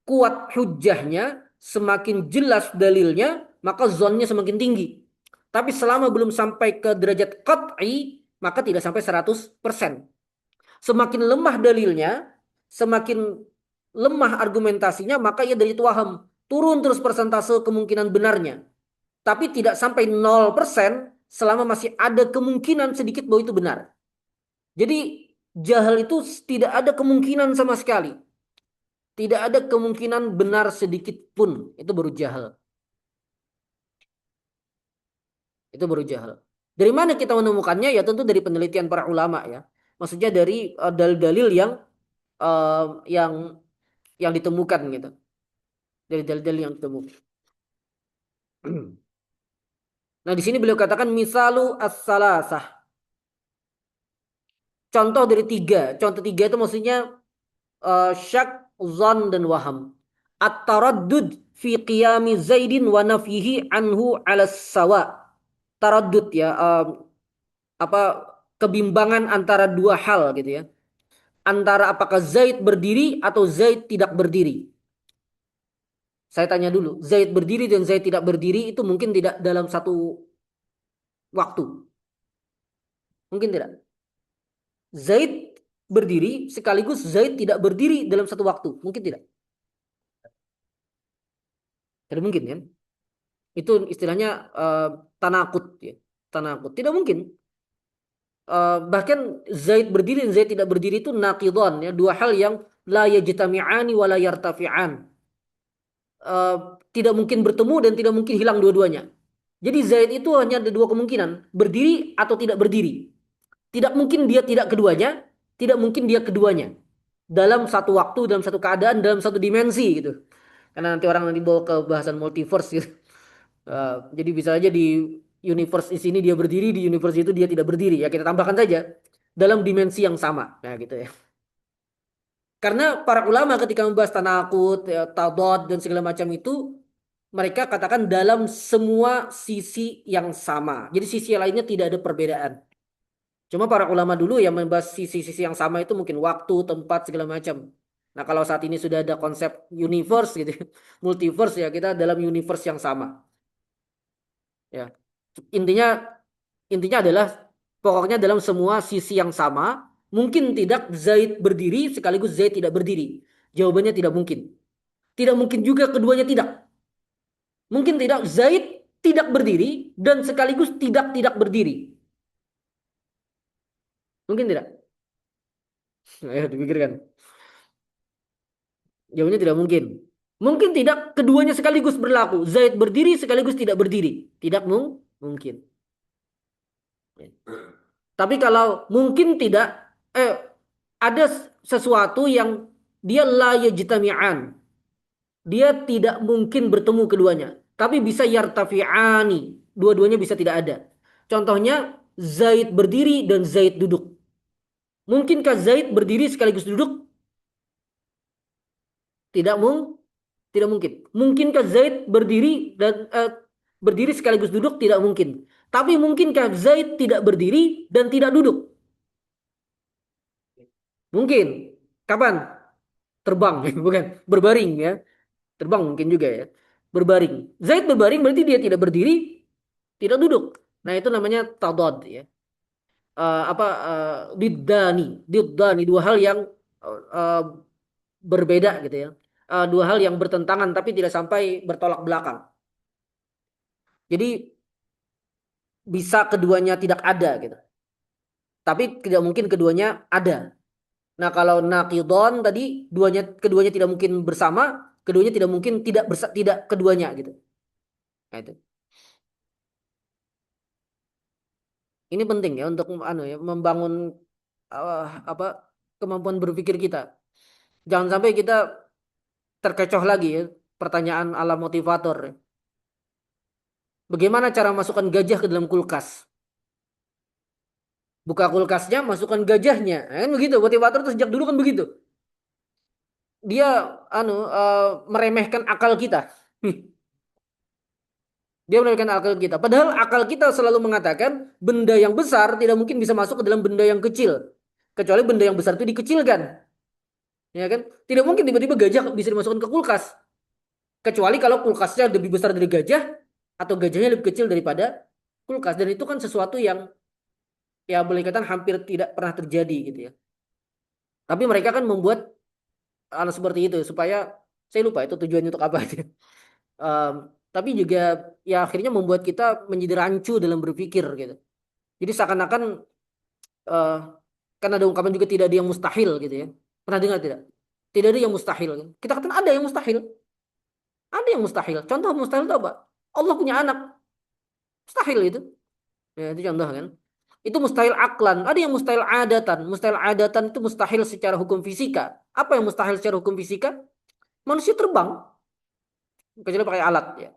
kuat hujahnya, semakin jelas dalilnya, maka zonnya semakin tinggi. Tapi selama belum sampai ke derajat qat'i, maka tidak sampai 100%. Semakin lemah dalilnya, semakin lemah argumentasinya, maka ia dari waham. Turun terus persentase kemungkinan benarnya. Tapi tidak sampai 0% selama masih ada kemungkinan sedikit bahwa itu benar. Jadi jahal itu tidak ada kemungkinan sama sekali. Tidak ada kemungkinan benar sedikit pun. Itu baru jahal. Itu baru jahal. Dari mana kita menemukannya? Ya tentu dari penelitian para ulama ya. Maksudnya dari dalil-dalil eh, yang yang ditemukan gitu. Dari dalil-dalil yang ditemukan. Nah, di sini beliau katakan misalu as-salasah. Contoh dari tiga. Contoh tiga itu maksudnya syak, zon, dan waham. At-taraddud fi qiyami Zaidin wa nafyihi anhu ala sawa. Taraddud ya, apa kebimbangan antara dua hal gitu ya. Antara apakah Zaid berdiri atau Zaid tidak berdiri. Saya tanya dulu, Zaid berdiri dan Zaid tidak berdiri itu mungkin tidak dalam satu waktu. Mungkin tidak. Zaid berdiri sekaligus Zaid tidak berdiri dalam satu waktu. Mungkin tidak. Tidak mungkin kan? Itu istilahnya tanakut ya. Tanakut. Tidak mungkin. Bahkan Zaid berdiri dan Zaid tidak berdiri itu naqidhan ya. Dua hal yang la yajtami'ani wa la yartafi'an. Eh, Tidak mungkin bertemu dan tidak mungkin hilang dua-duanya. Jadi Zaid itu hanya ada dua kemungkinan. Berdiri atau tidak berdiri. Tidak mungkin dia tidak keduanya. Tidak mungkin dia keduanya. Dalam satu waktu, dalam satu keadaan, dalam satu dimensi gitu. Karena nanti orang nanti bawa ke bahasan multiverse gitu. Jadi bisa aja di universe di sini dia berdiri, di universe itu dia tidak berdiri. Ya kita tambahkan saja dalam dimensi yang sama. Nah gitu ya. Karena para ulama ketika membahas tanakut, ya, tadad dan segala macam itu mereka katakan dalam semua sisi yang sama. Jadi sisi lainnya tidak ada perbedaan. Cuma para ulama dulu yang membahas sisi-sisi yang sama itu mungkin waktu, tempat segala macam. Nah, kalau saat ini sudah ada konsep universe gitu, multiverse ya kita dalam universe yang sama. Ya. Intinya intinya adalah pokoknya dalam semua sisi yang sama, mungkin tidak Zaid berdiri sekaligus Zaid tidak berdiri. Jawabannya tidak mungkin. Tidak mungkin juga keduanya tidak. Mungkin tidak Zaid tidak berdiri dan sekaligus tidak berdiri. Mungkin tidak. Ayo dipikirkan. Jawabannya tidak mungkin. Mungkin tidak keduanya sekaligus berlaku. Zaid berdiri sekaligus tidak berdiri. Tidak mungkin. Tapi kalau mungkin tidak, ada sesuatu yang dia la yajtami'an. Dia tidak mungkin bertemu keduanya. Tapi bisa yartafi'ani. Dua-duanya bisa tidak ada. Contohnya Zaid berdiri dan Zaid duduk. Mungkinkah Zaid berdiri sekaligus duduk? Tidak tidak mungkin. Mungkinkah Zaid berdiri sekaligus duduk? Tidak mungkin. Tapi mungkinkah Zaid tidak berdiri dan tidak duduk? Mungkin. Kapan? Terbang, bukan berbaring ya. Terbang mungkin juga ya. Berbaring. Zaid berbaring berarti dia tidak berdiri, tidak duduk. Nah, itu namanya tadad ya. Apa diddani dua hal yang eh, berbeda gitu ya. Dua hal yang bertentangan tapi tidak sampai bertolak belakang. Jadi bisa keduanya tidak ada gitu. Tapi tidak mungkin keduanya ada. Nah, kalau naqidon tadi keduanya tidak mungkin bersama, keduanya tidak mungkin tidak keduanya gitu. Nah, itu. Ini penting ya untuk membangun apa kemampuan berpikir kita. Jangan sampai kita terkecoh lagi ya. Pertanyaan ala motivator. Bagaimana cara masukkan gajah ke dalam kulkas? Buka kulkasnya, masukkan gajahnya. Kan begitu, motivator itu sejak dulu kan begitu. Dia meremehkan akal kita. Dia meremehkan akal kita. Padahal akal kita selalu mengatakan benda yang besar tidak mungkin bisa masuk ke dalam benda yang kecil. Kecuali benda yang besar itu dikecilkan. Ya kan? Tidak mungkin tiba-tiba gajah bisa dimasukkan ke kulkas. Kecuali kalau kulkasnya lebih besar dari gajah atau gajahnya lebih kecil daripada kulkas. Dan itu kan sesuatu yang ya boleh dikatakan hampir tidak pernah terjadi gitu ya. Tapi mereka kan membuat hal seperti itu supaya saya lupa itu tujuannya untuk apa aja. Tapi juga ya akhirnya membuat kita menjadi rancu dalam berpikir gitu. Jadi seakan-akan eh, kan ada ungkapan juga tidak ada yang mustahil gitu ya. Pernah dengar tidak? Tidak ada yang mustahil. Kita katakan ada yang mustahil. Ada yang mustahil. Contoh mustahil itu apa? Allah punya anak. Mustahil itu. Ya, itu contoh kan. Itu mustahil aklan. Ada yang mustahil adatan. Mustahil adatan itu mustahil secara hukum fisika. Apa yang mustahil secara hukum fisika? Manusia terbang. Kecuali pakai alat ya.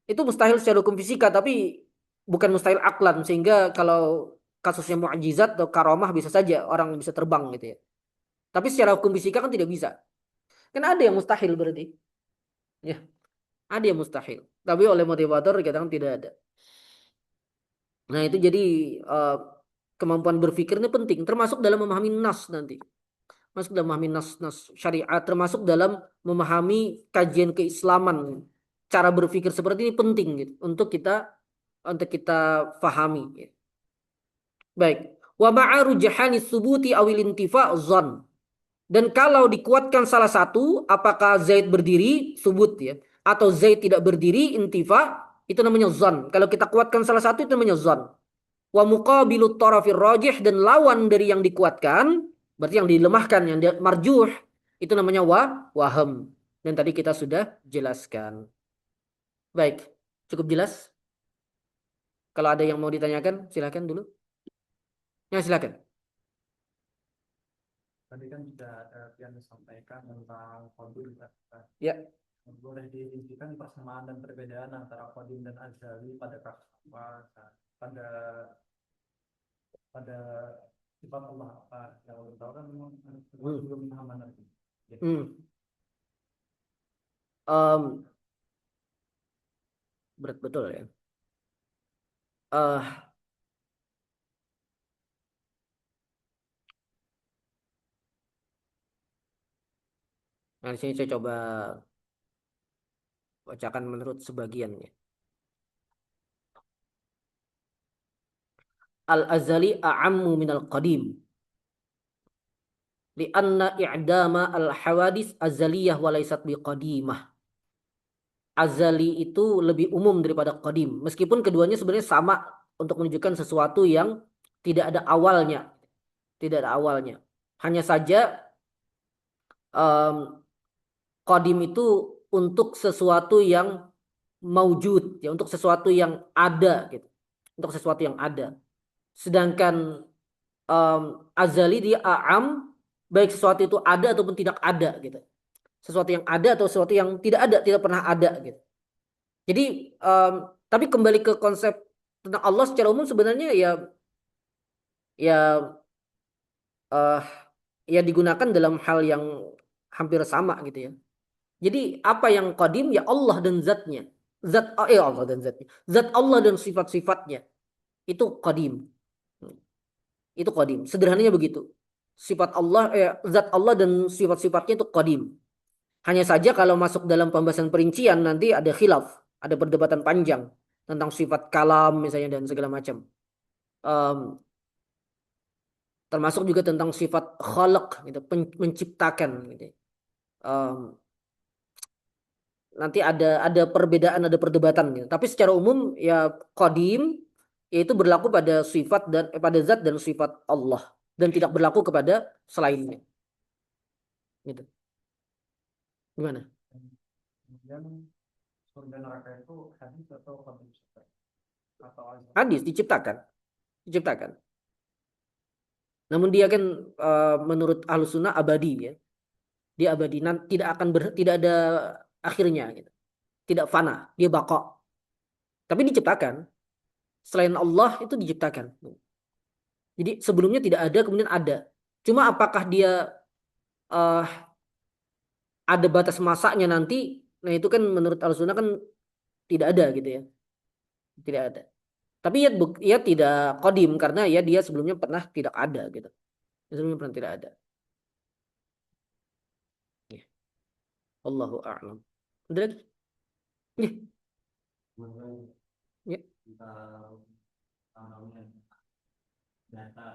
Itu mustahil secara hukum fisika, tapi bukan mustahil aklan. Sehingga kalau kasusnya mukjizat atau karomah bisa saja orang bisa terbang gitu ya. Tapi secara hukum fisika kan tidak bisa. Kan ada yang mustahil berarti. Ya, ada yang mustahil. Tapi oleh motivator dikatakan tidak ada. Nah itu jadi eh, kemampuan berpikir ini penting. Termasuk dalam memahami nas nanti. Masuk dalam memahami nas syariat. Termasuk dalam memahami kajian keislaman. Cara berpikir seperti ini penting gitu. Untuk kita fahami. Gitu. Baik. Wa ma'a rujhani subuti awil intifa' zon. Dan kalau dikuatkan salah satu, apakah Zaid berdiri, subut ya, atau Zaid tidak berdiri, intifa, itu namanya zon. Kalau kita kuatkan salah satu, itu namanya zon. Wa muqabilut tarafir rajih, dan lawan dari yang dikuatkan, berarti yang dilemahkan, yang marjuh, itu namanya waham. Dan tadi kita sudah jelaskan. Baik, cukup jelas? Kalau ada yang mau ditanyakan, silakan dulu. Ya, silakan. Tadi kan sudah ada yang disampaikan tentang qadim kan. Ya. Boleh diintikan persamaan dan perbedaan antara qadim dan azali pada kasus apa? Pada pada sifat Allah apa? Yang belum tahu kan memang belum paham nanti. Berat betul ya. Eh Nah, di sini saya coba bacakan menurut sebagiannya. Al-azali a'ammu minal qadim. Lianna i'dama al-hawadis azaliyah walaysat biqadimah. Azali itu lebih umum daripada qadim. Meskipun keduanya sebenarnya sama untuk menunjukkan sesuatu yang tidak ada awalnya. Tidak ada awalnya. Hanya saja qadim itu untuk sesuatu yang maujud, ya, untuk sesuatu yang ada gitu. Untuk sesuatu yang ada. Sedangkan azali dia a'am, baik sesuatu itu ada ataupun tidak ada gitu. Sesuatu yang ada atau sesuatu yang tidak ada, tidak pernah ada gitu. Jadi tapi kembali ke konsep tentang Allah secara umum sebenarnya ya uh, ya digunakan dalam hal yang hampir sama gitu ya. Jadi apa yang qadim ya Allah dan zatnya. Allah dan zatnya. Zat Allah dan sifat-sifatnya itu qadim. Itu qadim. Sederhananya begitu. Zat Allah dan sifat-sifatnya itu qadim. Hanya saja kalau masuk dalam pembahasan perincian nanti ada khilaf, ada perdebatan panjang tentang sifat kalam misalnya dan segala macam. Termasuk juga tentang sifat khalaq gitu, menciptakan gitu. Nanti ada perbedaan, ada perdebatan gitu. Tapi secara umum ya qadim yaitu berlaku pada sifat dan pada zat dan sifat Allah dan tidak berlaku kepada selainnya. Gitu. Gimana? Kemudian surga neraka itu hadis atau qadim atau azali? Hadis diciptakan. Namun dia kan menurut Ahlus Sunnah abadi ya. Dia abadi. Tidak ada akhirnya gitu. Tidak fana, dia baqa. Tapi diciptakan. Selain Allah itu diciptakan. Jadi sebelumnya tidak ada, kemudian ada. Cuma apakah dia eh, ada batas masanya nanti? Nah itu kan menurut Al-Sunnah kan tidak ada gitu ya. Tidak ada. Tapi ya, ya tidak kodim karena ya dia sebelumnya pernah tidak ada gitu. Sebelumnya pernah tidak ada. Ya. Allahu a'lam. Udah lagi? Ya. Ya. Data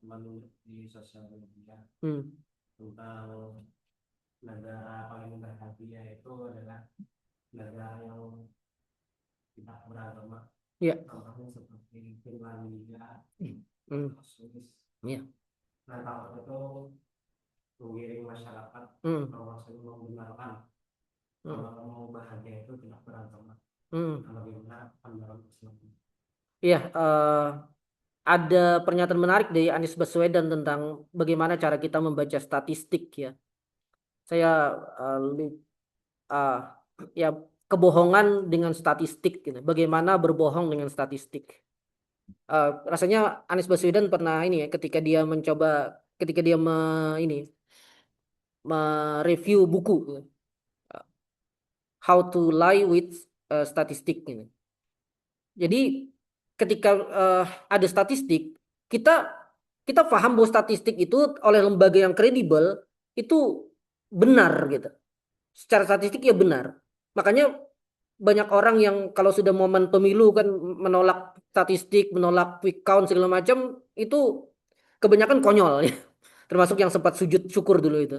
melalui di sosial media Hmm. tentang negara paling berbahagia itu adalah negara yang tidak beragama, Ya. contohnya seperti Finlandia, Hmm. Swiss. Ya. Nah, kalau itu menggiring masyarakat Hmm. bahwasanya membenarkan Hmm. kalau mau bahagia itu tidak beragama. Hmm. Bagaimana pandangan Islam? Iya, ada pernyataan menarik dari Anies Baswedan tentang bagaimana cara kita membaca statistik ya. Saya uh, ya kebohongan dengan statistik gitu. Bagaimana berbohong dengan statistik. Rasanya Anies Baswedan pernah ini ya ketika dia mencoba ketika dia ini mereview buku gitu. How to Lie with Statistik gitu. Jadi ketika ada statistik, kita kita paham bahwa statistik itu oleh lembaga yang kredibel itu benar gitu. Secara statistik ya benar. Makanya banyak orang yang kalau sudah momen pemilu kan menolak statistik, menolak quick count segala macam itu kebanyakan konyol ya. Termasuk yang sempat sujud syukur dulu itu.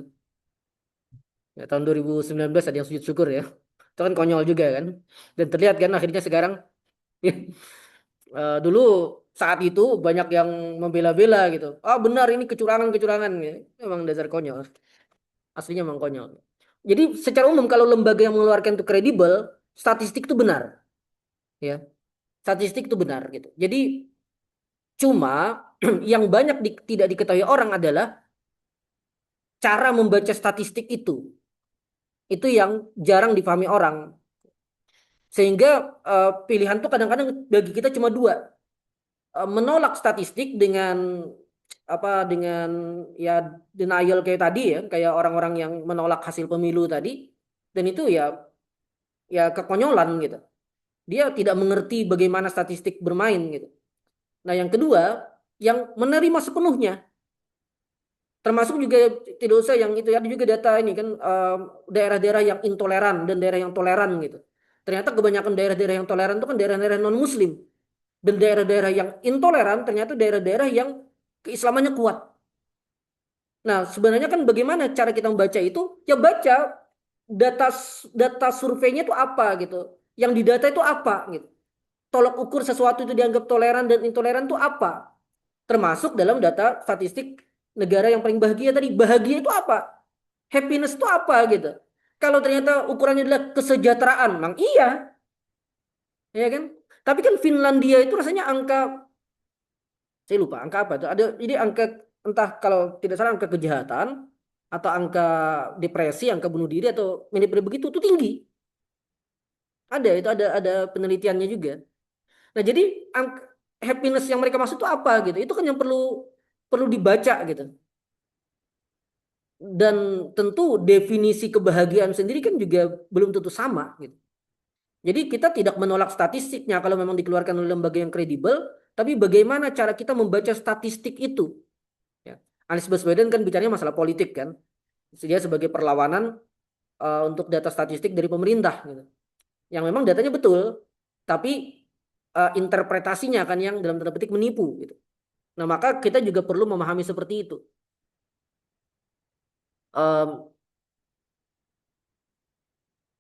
Ya, tahun 2019 ada yang sujud syukur ya. Itu kan konyol juga kan. Dan terlihat kan akhirnya sekarang ya, dulu saat itu banyak yang membela-bela gitu. Ah benar ini kecurangan-kecurangan ya. Memang dasar konyol. Aslinya memang konyol. Jadi secara umum kalau lembaga yang mengeluarkan itu kredibel, statistik itu benar, ya. Statistik itu benar gitu. Jadi cuma yang banyak tidak diketahui orang adalah cara membaca statistik itu. Itu yang jarang dipahami orang. Sehingga pilihan tuh kadang-kadang bagi kita cuma dua. Menolak statistik dengan dengan ya denial kayak tadi ya, kayak orang-orang yang menolak hasil pemilu tadi, dan itu ya kekonyolan gitu. Dia tidak mengerti bagaimana statistik bermain gitu. Nah, yang kedua, yang menerima sepenuhnya, termasuk juga tidak usah yang itu ya, ada juga data ini kan daerah-daerah yang intoleran dan daerah yang toleran gitu. Ternyata kebanyakan daerah-daerah yang toleran itu kan daerah-daerah non-muslim. Dan daerah-daerah yang intoleran ternyata daerah-daerah yang keislamannya kuat. Nah, sebenarnya kan bagaimana cara kita membaca itu? Ya baca data data surveinya itu apa gitu. Yang didata itu apa gitu. Tolok ukur sesuatu itu dianggap toleran dan intoleran itu apa? Termasuk dalam data statistik negara yang paling bahagia tadi. Bahagia itu apa? Happiness itu apa gitu. Kalau ternyata ukurannya adalah kesejahteraan, memang iya, ya kan? Tapi kan Finlandia itu rasanya angka saya lupa angka apa itu. Ada jadi angka entah kalau tidak salah angka kejahatan atau angka depresi, angka bunuh diri atau mirip-mirip begitu itu tinggi. Ada itu ada penelitiannya juga. Nah, jadi angka happiness yang mereka maksud itu apa gitu. Itu kan yang perlu perlu dibaca gitu. Dan tentu definisi kebahagiaan sendiri kan juga belum tentu sama gitu. Jadi kita tidak menolak statistiknya kalau memang dikeluarkan oleh lembaga yang kredibel, tapi bagaimana cara kita membaca statistik itu? Ya. Anies Baswedan kan bicaranya masalah politik kan. Dia sebagai perlawanan untuk data statistik dari pemerintah gitu. Yang memang datanya betul, tapi interpretasinya kan yang dalam tanda petik menipu gitu. Nah, maka kita juga perlu memahami seperti itu. Um,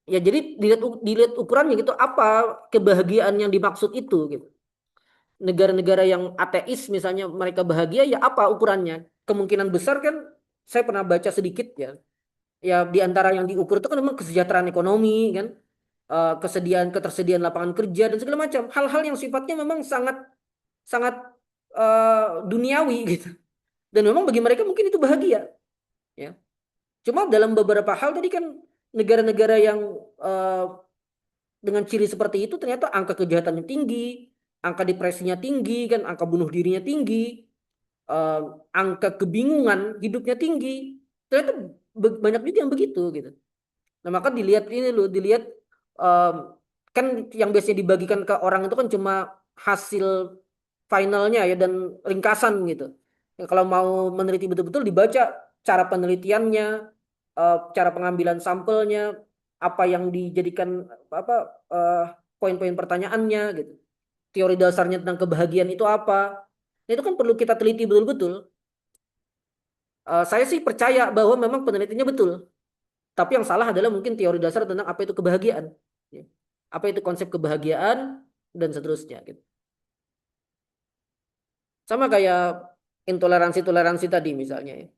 ya jadi dilihat ukurannya gitu apa kebahagiaan yang dimaksud itu gitu. Negara-negara yang ateis misalnya mereka bahagia ya apa ukurannya? Kemungkinan besar kan saya pernah baca sedikit ya. Ya di antara yang diukur itu kan memang kesejahteraan ekonomi kan, ketersediaan lapangan kerja dan segala macam. Hal-hal yang sifatnya memang sangat sangat duniawi gitu. Dan memang bagi mereka mungkin itu bahagia, ya. Cuma dalam beberapa hal tadi kan negara-negara yang eh, dengan ciri seperti itu ternyata angka kejahatannya tinggi, angka depresinya tinggi, kan, angka bunuh dirinya tinggi, eh, angka kebingungan hidupnya tinggi. Ternyata banyak juga yang begitu gitu. Nah, maka dilihat ini loh, dilihat em, kan yang biasanya dibagikan ke orang itu kan cuma hasil finalnya ya dan ringkasan gitu. Ya, kalau mau meneliti betul-betul dibaca cara penelitiannya, cara pengambilan sampelnya, apa yang dijadikan apa eh, poin-poin pertanyaannya gitu. Teori dasarnya tentang kebahagiaan itu apa? Nah, itu kan perlu kita teliti betul-betul. Saya sih percaya bahwa memang penelitiannya betul. Tapi yang salah adalah mungkin teori dasar tentang apa itu kebahagiaan. Ya. Apa itu konsep kebahagiaan dan seterusnya gitu. Sama kayak intoleransi-toleransi tadi misalnya ya.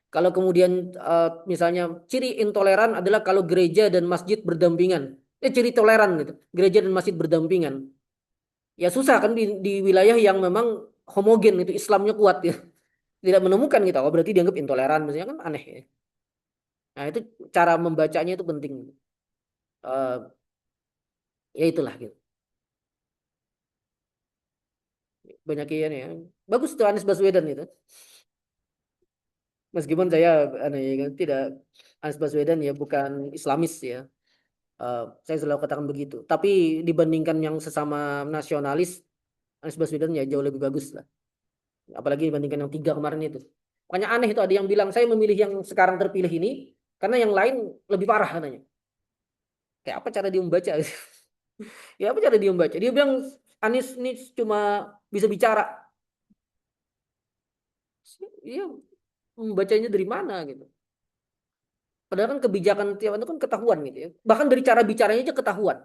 Kalau kemudian misalnya ciri intoleran adalah kalau gereja dan masjid berdampingan. Ciri toleran gitu. Gereja dan masjid berdampingan. Ya susah kan di wilayah yang memang homogen itu Islamnya kuat ya. Tidak menemukan gitu. Oh berarti dianggap intoleran. Misalnya kan aneh ya. Nah itu cara membacanya itu penting. Eh, ya itulah gitu. Banyak yang ya. Bagus tuh Anies Baswedan itu. Meskipun saya aneh, ya kan, tidak Anies Baswedan ya bukan Islamis ya. Saya selalu katakan begitu. Tapi dibandingkan yang sesama nasionalis, Anies Baswedan ya jauh lebih bagus lah. Apalagi dibandingkan yang tiga kemarin itu. Makanya aneh itu ada yang bilang saya memilih yang sekarang terpilih ini karena yang lain lebih parah katanya. Kayak apa cara dia membaca? Ya apa cara dia membaca? Dia bilang Anies ini cuma bisa bicara. Iya membacanya dari mana gitu. Padahal kan kebijakan tiap itu kan ketahuan gitu ya. Bahkan dari cara bicaranya aja ketahuan.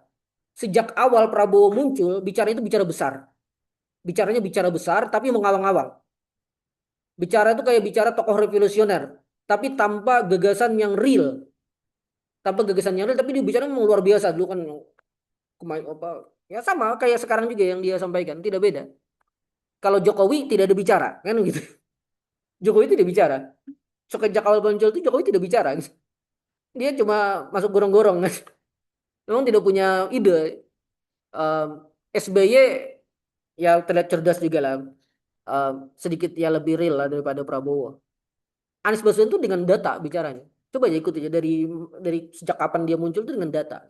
Sejak awal Prabowo muncul, bicara itu bicara besar. Bicaranya bicara besar tapi mengawang-awang. Bicara itu kayak bicara tokoh revolusioner, tapi tanpa gagasan yang real. Tanpa gagasan yang real, tapi dia bicara memang luar biasa dulu kan apa ya sama kayak sekarang juga yang dia sampaikan, tidak beda. Kalau Jokowi tidak ada bicara, kan gitu. Jokowi tidak bicara. Sejak awal muncul itu Jokowi tidak bicara. Dia cuma masuk gorong-gorong. Memang tidak punya ide. SBY ya terlihat cerdas juga lah. Sedikit ya lebih real lah daripada Prabowo. Anies Baswedan itu dengan data bicaranya. Coba aja ikut aja dari sejak kapan dia muncul itu dengan data.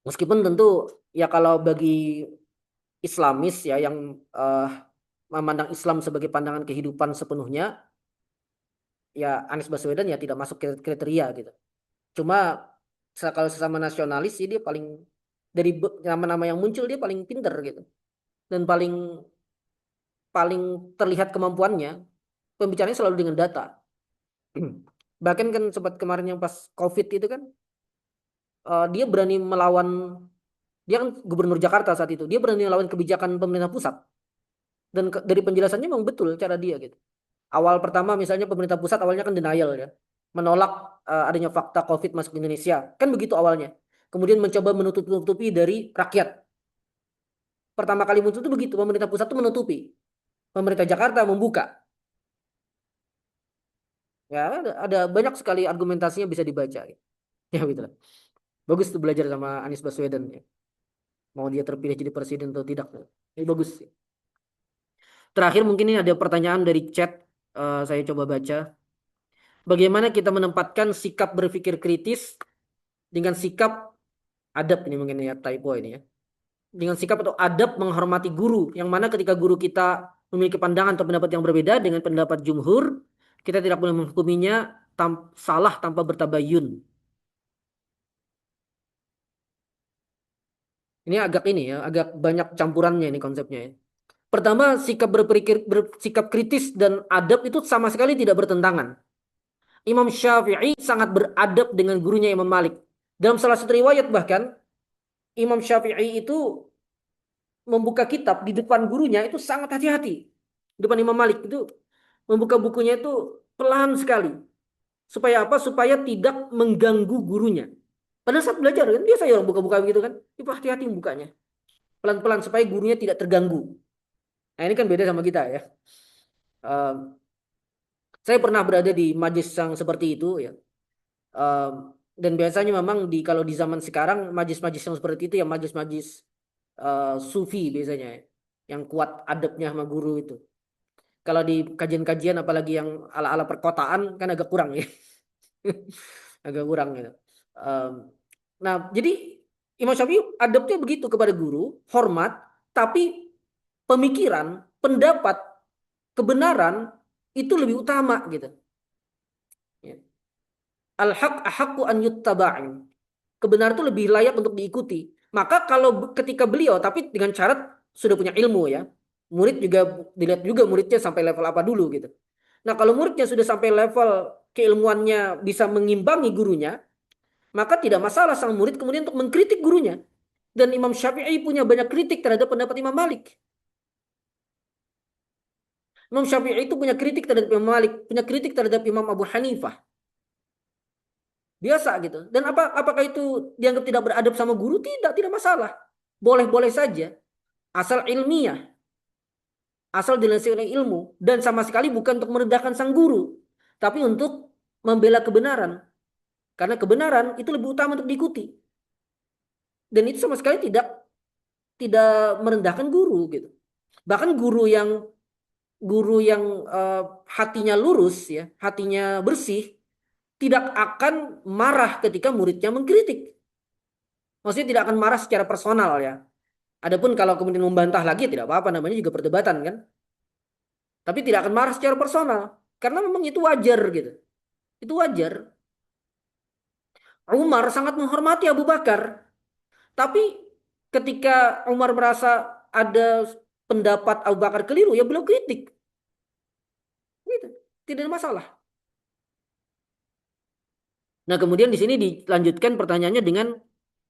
Meskipun tentu ya kalau bagi Islamis ya yang eh, memandang Islam sebagai pandangan kehidupan sepenuhnya, ya Anies Baswedan ya tidak masuk kriteria gitu. Cuma kalau sesama nasionalis sih dia paling dari nama-nama yang muncul dia paling pinter gitu dan paling paling terlihat kemampuannya pembicaranya selalu dengan data. Bahkan kan sempat kemarin yang pas COVID itu kan dia berani melawan dia kan gubernur Jakarta saat itu dia berani melawan kebijakan pemerintah pusat dan dari penjelasannya memang betul cara dia gitu. Awal pertama misalnya pemerintah pusat awalnya kan denial ya menolak adanya fakta COVID masuk ke Indonesia kan begitu awalnya. Kemudian mencoba menutup-nutupi dari rakyat. Pertama kali muncul itu begitu pemerintah pusat itu menutupi, pemerintah Jakarta membuka. Ya ada banyak sekali argumentasinya bisa dibaca. Ya gitu lah. Bagus tuh belajar sama Anies Baswedan ya. Mau dia terpilih jadi presiden atau tidak. Ini bagus. Terakhir mungkin ini ada pertanyaan dari chat. Saya coba baca. Bagaimana kita menempatkan sikap berpikir kritis dengan sikap adab ini mungkin ya typo ini ya. Dengan sikap atau adab menghormati guru. Yang mana ketika guru kita memiliki pandangan atau pendapat yang berbeda dengan pendapat jumhur, kita tidak boleh menghukuminya salah tanpa bertabayun. Ini agak ini ya, agak banyak campurannya ini konsepnya ya. Pertama, bersikap kritis dan adab itu sama sekali tidak bertentangan. Imam Syafi'i sangat beradab dengan gurunya Imam Malik. Dalam salah satu riwayat bahkan Imam Syafi'i itu membuka kitab di depan gurunya itu sangat hati-hati. Di depan Imam Malik itu membuka bukunya itu pelan sekali. Supaya apa? Supaya tidak mengganggu gurunya. Pada saat belajar kan biasa ya orang buka-buka begitu kan. Itu hati-hati membukanya. Pelan-pelan supaya gurunya tidak terganggu. Nah ini kan beda sama kita ya. Eh, saya pernah berada di majelis yang seperti itu ya. Dan biasanya memang kalau di zaman sekarang majlis-majlis yang seperti itu ya majlis-majlis sufi biasanya ya, yang kuat adabnya sama guru itu. Kalau di kajian-kajian apalagi yang ala-ala perkotaan kan agak kurang ya. Agak kurang gitu. Em, nah, jadi Imam Syafi'i adabnya begitu kepada guru, hormat, tapi pemikiran, pendapat, kebenaran itu lebih utama gitu. Ya. Al-haq ahaqqu an yuttaba'in. Kebenaran itu lebih layak untuk diikuti. Maka kalau ketika beliau, tapi dengan syarat sudah punya ilmu ya. Murid juga dilihat juga muridnya sampai level apa dulu gitu. Nah kalau muridnya sudah sampai level keilmuannya bisa mengimbangi gurunya, maka tidak masalah sang murid kemudian untuk mengkritik gurunya. Dan Imam Syafi'i punya banyak kritik terhadap pendapat Imam Malik. Imam Syafi'i itu punya kritik terhadap Imam Malik, punya kritik terhadap Imam Abu Hanifah. Biasa gitu. Dan apakah itu dianggap tidak beradab sama guru? Tidak masalah. Boleh-boleh saja. Asal ilmiah, asal dilandasi oleh ilmu dan sama sekali bukan untuk merendahkan sang guru, tapi untuk membela kebenaran. Karena kebenaran itu lebih utama untuk diikuti. Dan itu sama sekali tidak tidak merendahkan guru gitu. Bahkan guru yang hatinya lurus ya, hatinya bersih, tidak akan marah ketika muridnya mengkritik. Maksudnya tidak akan marah secara personal ya. Adapun kalau kemudian membantah lagi tidak apa-apa, namanya juga perdebatan kan. Tapi tidak akan marah secara personal karena memang itu wajar gitu. Itu wajar. Umar sangat menghormati Abu Bakar, tapi ketika Umar merasa ada pendapat Abu Bakar keliru, ya beliau kritik. Gitu. Tidak ada masalah. Nah, kemudian di sini dilanjutkan pertanyaannya dengan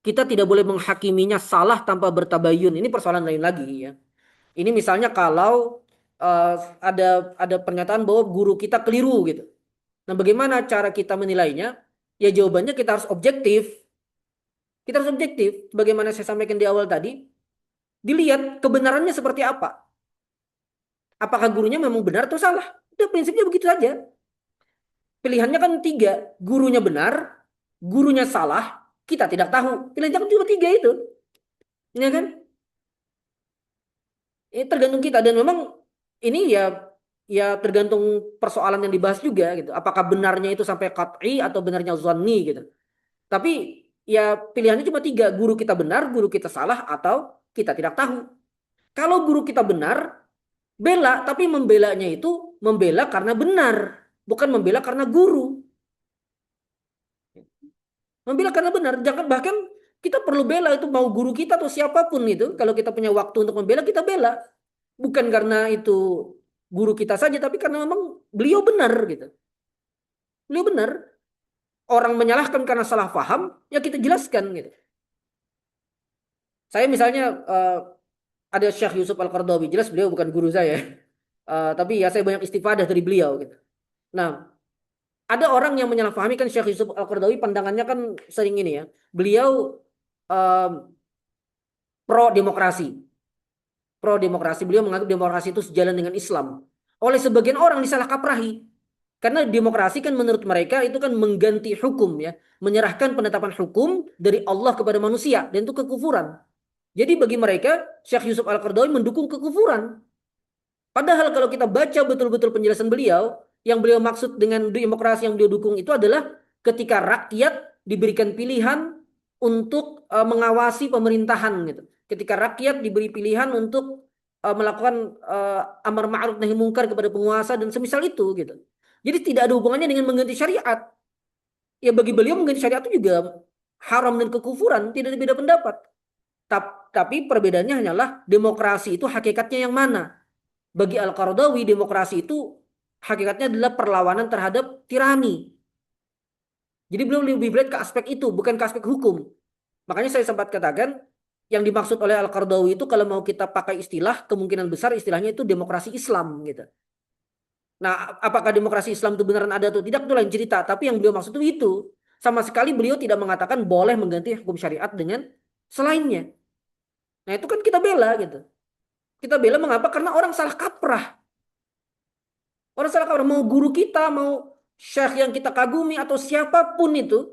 kita tidak boleh menghakiminya salah tanpa bertabayun. Ini persoalan lain lagi ya. Ini misalnya kalau ada pernyataan bahwa guru kita keliru gitu. Nah, bagaimana cara kita menilainya? Ya jawabannya kita harus objektif. Kita harus objektif. Bagaimana saya sampaikan di awal tadi, dilihat kebenarannya seperti apa. Apakah gurunya memang benar atau salah? Udah prinsipnya begitu saja. Pilihannya kan tiga. Gurunya benar, gurunya salah, kita tidak tahu. Pilihannya kan cuma tiga itu. Ya kan? Tergantung kita. Dan memang ini ya tergantung persoalan yang dibahas juga gitu. Apakah benarnya itu sampai qat'i atau benarnya zanni gitu. Tapi ya pilihannya cuma tiga. Guru kita benar, guru kita salah, atau kita tidak tahu. Kalau guru kita benar, bela. Tapi membelanya itu membela karena benar. Bukan membela karena guru. Membela karena benar. Jangan bahkan kita perlu bela itu mau guru kita atau siapapun itu. Kalau kita punya waktu untuk membela, kita bela. Bukan karena itu guru kita saja, tapi karena memang beliau benar gitu. Beliau benar. Orang menyalahkan karena salah paham, ya kita jelaskan gitu. Saya misalnya ada Syekh Yusuf Al-Qaradawi, jelas beliau bukan guru saya. Tapi ya saya banyak istifadah dari beliau gitu. Nah, ada orang yang menyalahpahami kan Syekh Yusuf Al-Qaradawi pandangannya kan sering ini ya. Beliau pro demokrasi. Pro demokrasi. Beliau menganggap demokrasi itu sejalan dengan Islam. Oleh sebagian orang disalah kaprahi. Karena demokrasi kan menurut mereka itu kan mengganti hukum ya. Menyerahkan penetapan hukum dari Allah kepada manusia. Dan itu kekufuran. Jadi bagi mereka Syekh Yusuf Al-Qaradawi mendukung kekufuran. Padahal kalau kita baca betul-betul penjelasan beliau, yang beliau maksud dengan demokrasi yang beliau dukung itu adalah ketika rakyat diberikan pilihan untuk mengawasi pemerintahan gitu. Ketika rakyat diberi pilihan untuk melakukan amar ma'ruf nahi mungkar kepada penguasa dan semisal itu gitu. Jadi tidak ada hubungannya dengan mengganti syariat. Ya bagi beliau mengganti syariat itu juga haram dan kekufuran, tidak ada beda pendapat. Tapi perbedaannya hanyalah demokrasi itu hakikatnya yang mana. Bagi Al-Qaradawi demokrasi itu hakikatnya adalah perlawanan terhadap tirani. Jadi beliau lebih berat ke aspek itu, bukan ke aspek hukum. Makanya saya sempat katakan yang dimaksud oleh Al-Qaradawi itu kalau mau kita pakai istilah, kemungkinan besar istilahnya itu demokrasi Islam gitu. Nah, apakah demokrasi Islam itu beneran ada atau tidak itu lain cerita. Tapi yang beliau maksud itu. Sama sekali beliau tidak mengatakan boleh mengganti hukum syariat dengan selainnya. Nah itu kan kita bela gitu. Kita bela mengapa? Karena orang salah kaprah. Orang salah kaprah. Mau guru kita, mau syekh yang kita kagumi atau siapapun itu,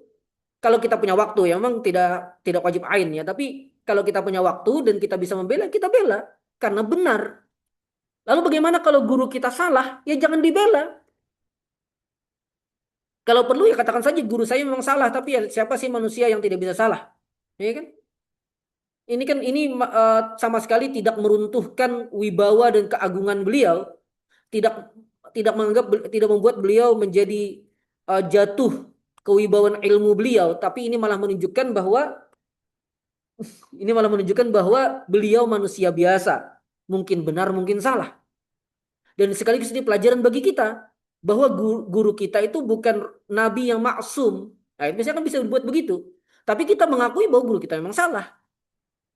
kalau kita punya waktu ya memang tidak wajib ain ya, tapi kalau kita punya waktu dan kita bisa membela, kita bela karena benar. Lalu bagaimana kalau guru kita salah? Ya jangan dibela. Kalau perlu ya katakan saja guru saya memang salah, tapi ya siapa sih manusia yang tidak bisa salah? Ya kan? Ini kan sama sekali tidak meruntuhkan wibawa dan keagungan beliau, tidak tidak menganggap tidak membuat beliau menjadi jatuh kewibawaan ilmu beliau, tapi ini malah menunjukkan bahwa beliau manusia biasa, mungkin benar, mungkin salah. Dan sekaligus ini pelajaran bagi kita bahwa guru kita itu bukan nabi yang maksum. Nah, biasanya kan bisa dibuat begitu. Tapi kita mengakui bahwa guru kita memang salah.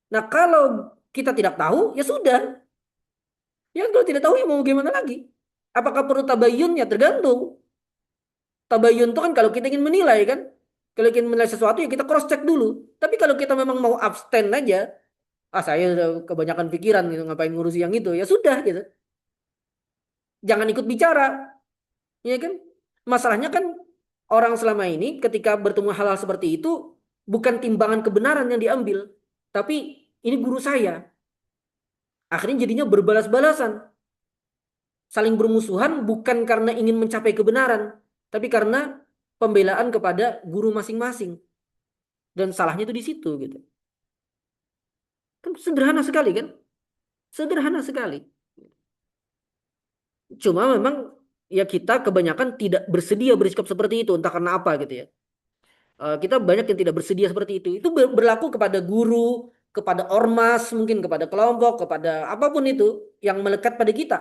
Nah, kalau kita tidak tahu, ya sudah. Ya kalau tidak tahu ya mau gimana lagi? Apakah perlu tabayun? Ya tergantung. Tabayun itu kan kalau kita ingin menilai kan. Kalau ingin menilai sesuatu ya kita cross check dulu. Tapi kalau kita memang mau abstain aja, saya udah kebanyakan pikiran gitu, ngapain ngurusi yang itu, ya sudah gitu. Jangan ikut bicara, ya kan? Masalahnya kan orang selama ini ketika bertemu hal-hal seperti itu bukan timbangan kebenaran yang diambil, tapi ini guru saya. Akhirnya jadinya berbalas-balasan, saling bermusuhan bukan karena ingin mencapai kebenaran, tapi karena pembelaan kepada guru masing-masing. Dan salahnya itu di situ gitu. Kan sederhana sekali kan? Sederhana sekali. Cuma memang ya kita kebanyakan tidak bersedia bersikap seperti itu, entah karena apa gitu ya. Kita banyak yang tidak bersedia seperti itu. Itu berlaku kepada guru, kepada ormas, mungkin kepada kelompok, kepada apapun itu yang melekat pada kita.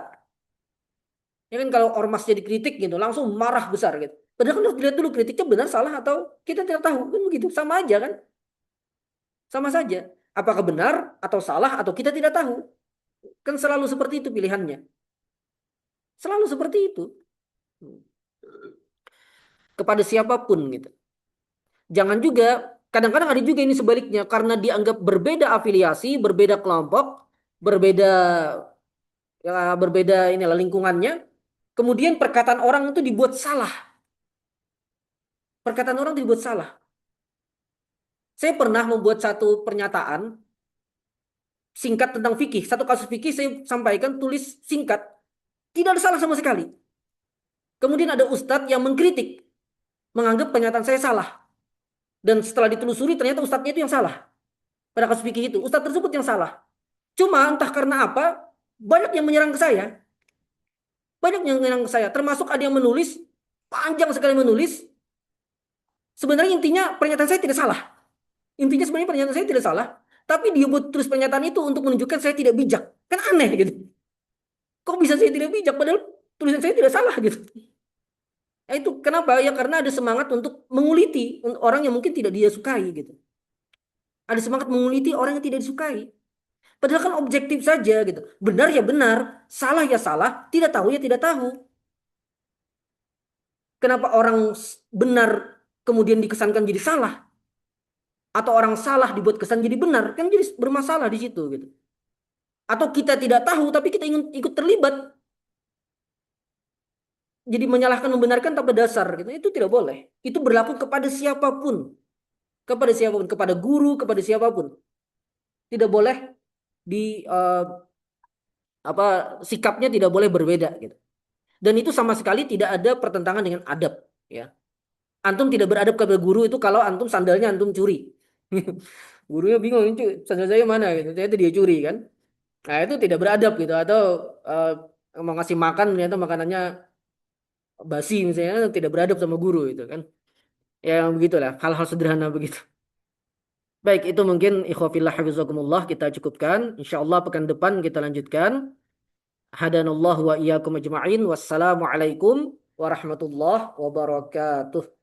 Ya kan kalau ormasnya dikritik gitu, langsung marah besar gitu. Padahal kan harus dilihat dulu kritiknya benar, salah, atau kita tidak tahu. Kan begitu, sama aja kan? Sama saja. Apakah benar atau salah atau kita tidak tahu. Kan selalu seperti itu pilihannya. Selalu seperti itu. Kepada siapapun gitu. Jangan juga, kadang-kadang ada juga ini sebaliknya, karena dianggap berbeda afiliasi, berbeda kelompok, berbeda berbeda inilah lingkungannya, kemudian perkataan orang itu dibuat salah. Perkataan orang dibuat salah. Saya pernah membuat satu pernyataan singkat tentang fikih. Satu kasus fikih saya sampaikan tulis singkat. Tidak ada salah sama sekali. Kemudian ada ustadz yang mengkritik, menganggap pernyataan saya salah. Dan setelah ditelusuri ternyata ustadznya itu yang salah. Pada kasus fikih itu, ustadz tersebut yang salah. Cuma entah karena apa, banyak yang menyerang ke saya. Banyak yang menyerang ke saya. Termasuk ada yang menulis, panjang sekali menulis. Sebenarnya intinya pernyataan saya tidak salah. Intinya sebenarnya pernyataan saya tidak salah. Tapi dia buat tulis pernyataan itu untuk menunjukkan saya tidak bijak. Kan aneh gitu. Kok bisa saya tidak bijak padahal tulisan saya tidak salah gitu. Nah, itu kenapa? Ya karena ada semangat untuk menguliti orang yang mungkin tidak dia sukai gitu. Ada semangat menguliti orang yang tidak disukai. Padahal kan objektif saja gitu. Benar ya benar, salah ya salah, tidak tahu ya tidak tahu. Kenapa orang benar kemudian dikesankan jadi salah? Atau orang salah dibuat kesan jadi benar? Kan jadi bermasalah di situ gitu. Atau kita tidak tahu tapi kita ingin ikut terlibat. Jadi menyalahkan membenarkan tanpa dasar gitu. Itu tidak boleh. Itu berlaku kepada siapapun. Kepada siapapun, kepada guru, kepada siapapun. Tidak boleh di sikapnya tidak boleh berbeda gitu. Dan itu sama sekali tidak ada pertentangan dengan adab ya. Antum tidak beradab kepada guru itu kalau antum sandalnya antum curi. Gurunya bingung, "Ini sandal saya mana?" gitu. Ternyata dia curi kan. Nah, itu tidak beradab gitu, atau mau ngasih makan ternyata makanannya basi misalnya, tidak beradab sama guru itu kan. Ya begitulah, hal-hal sederhana begitu. Baik, itu mungkin ikhwafillah hafizakumullah kita cukupkan. Insyaallah pekan depan kita lanjutkan. Hadanallahu wa iyyakum ajma'in. Wassalamualaikum warahmatullahi wabarakatuh.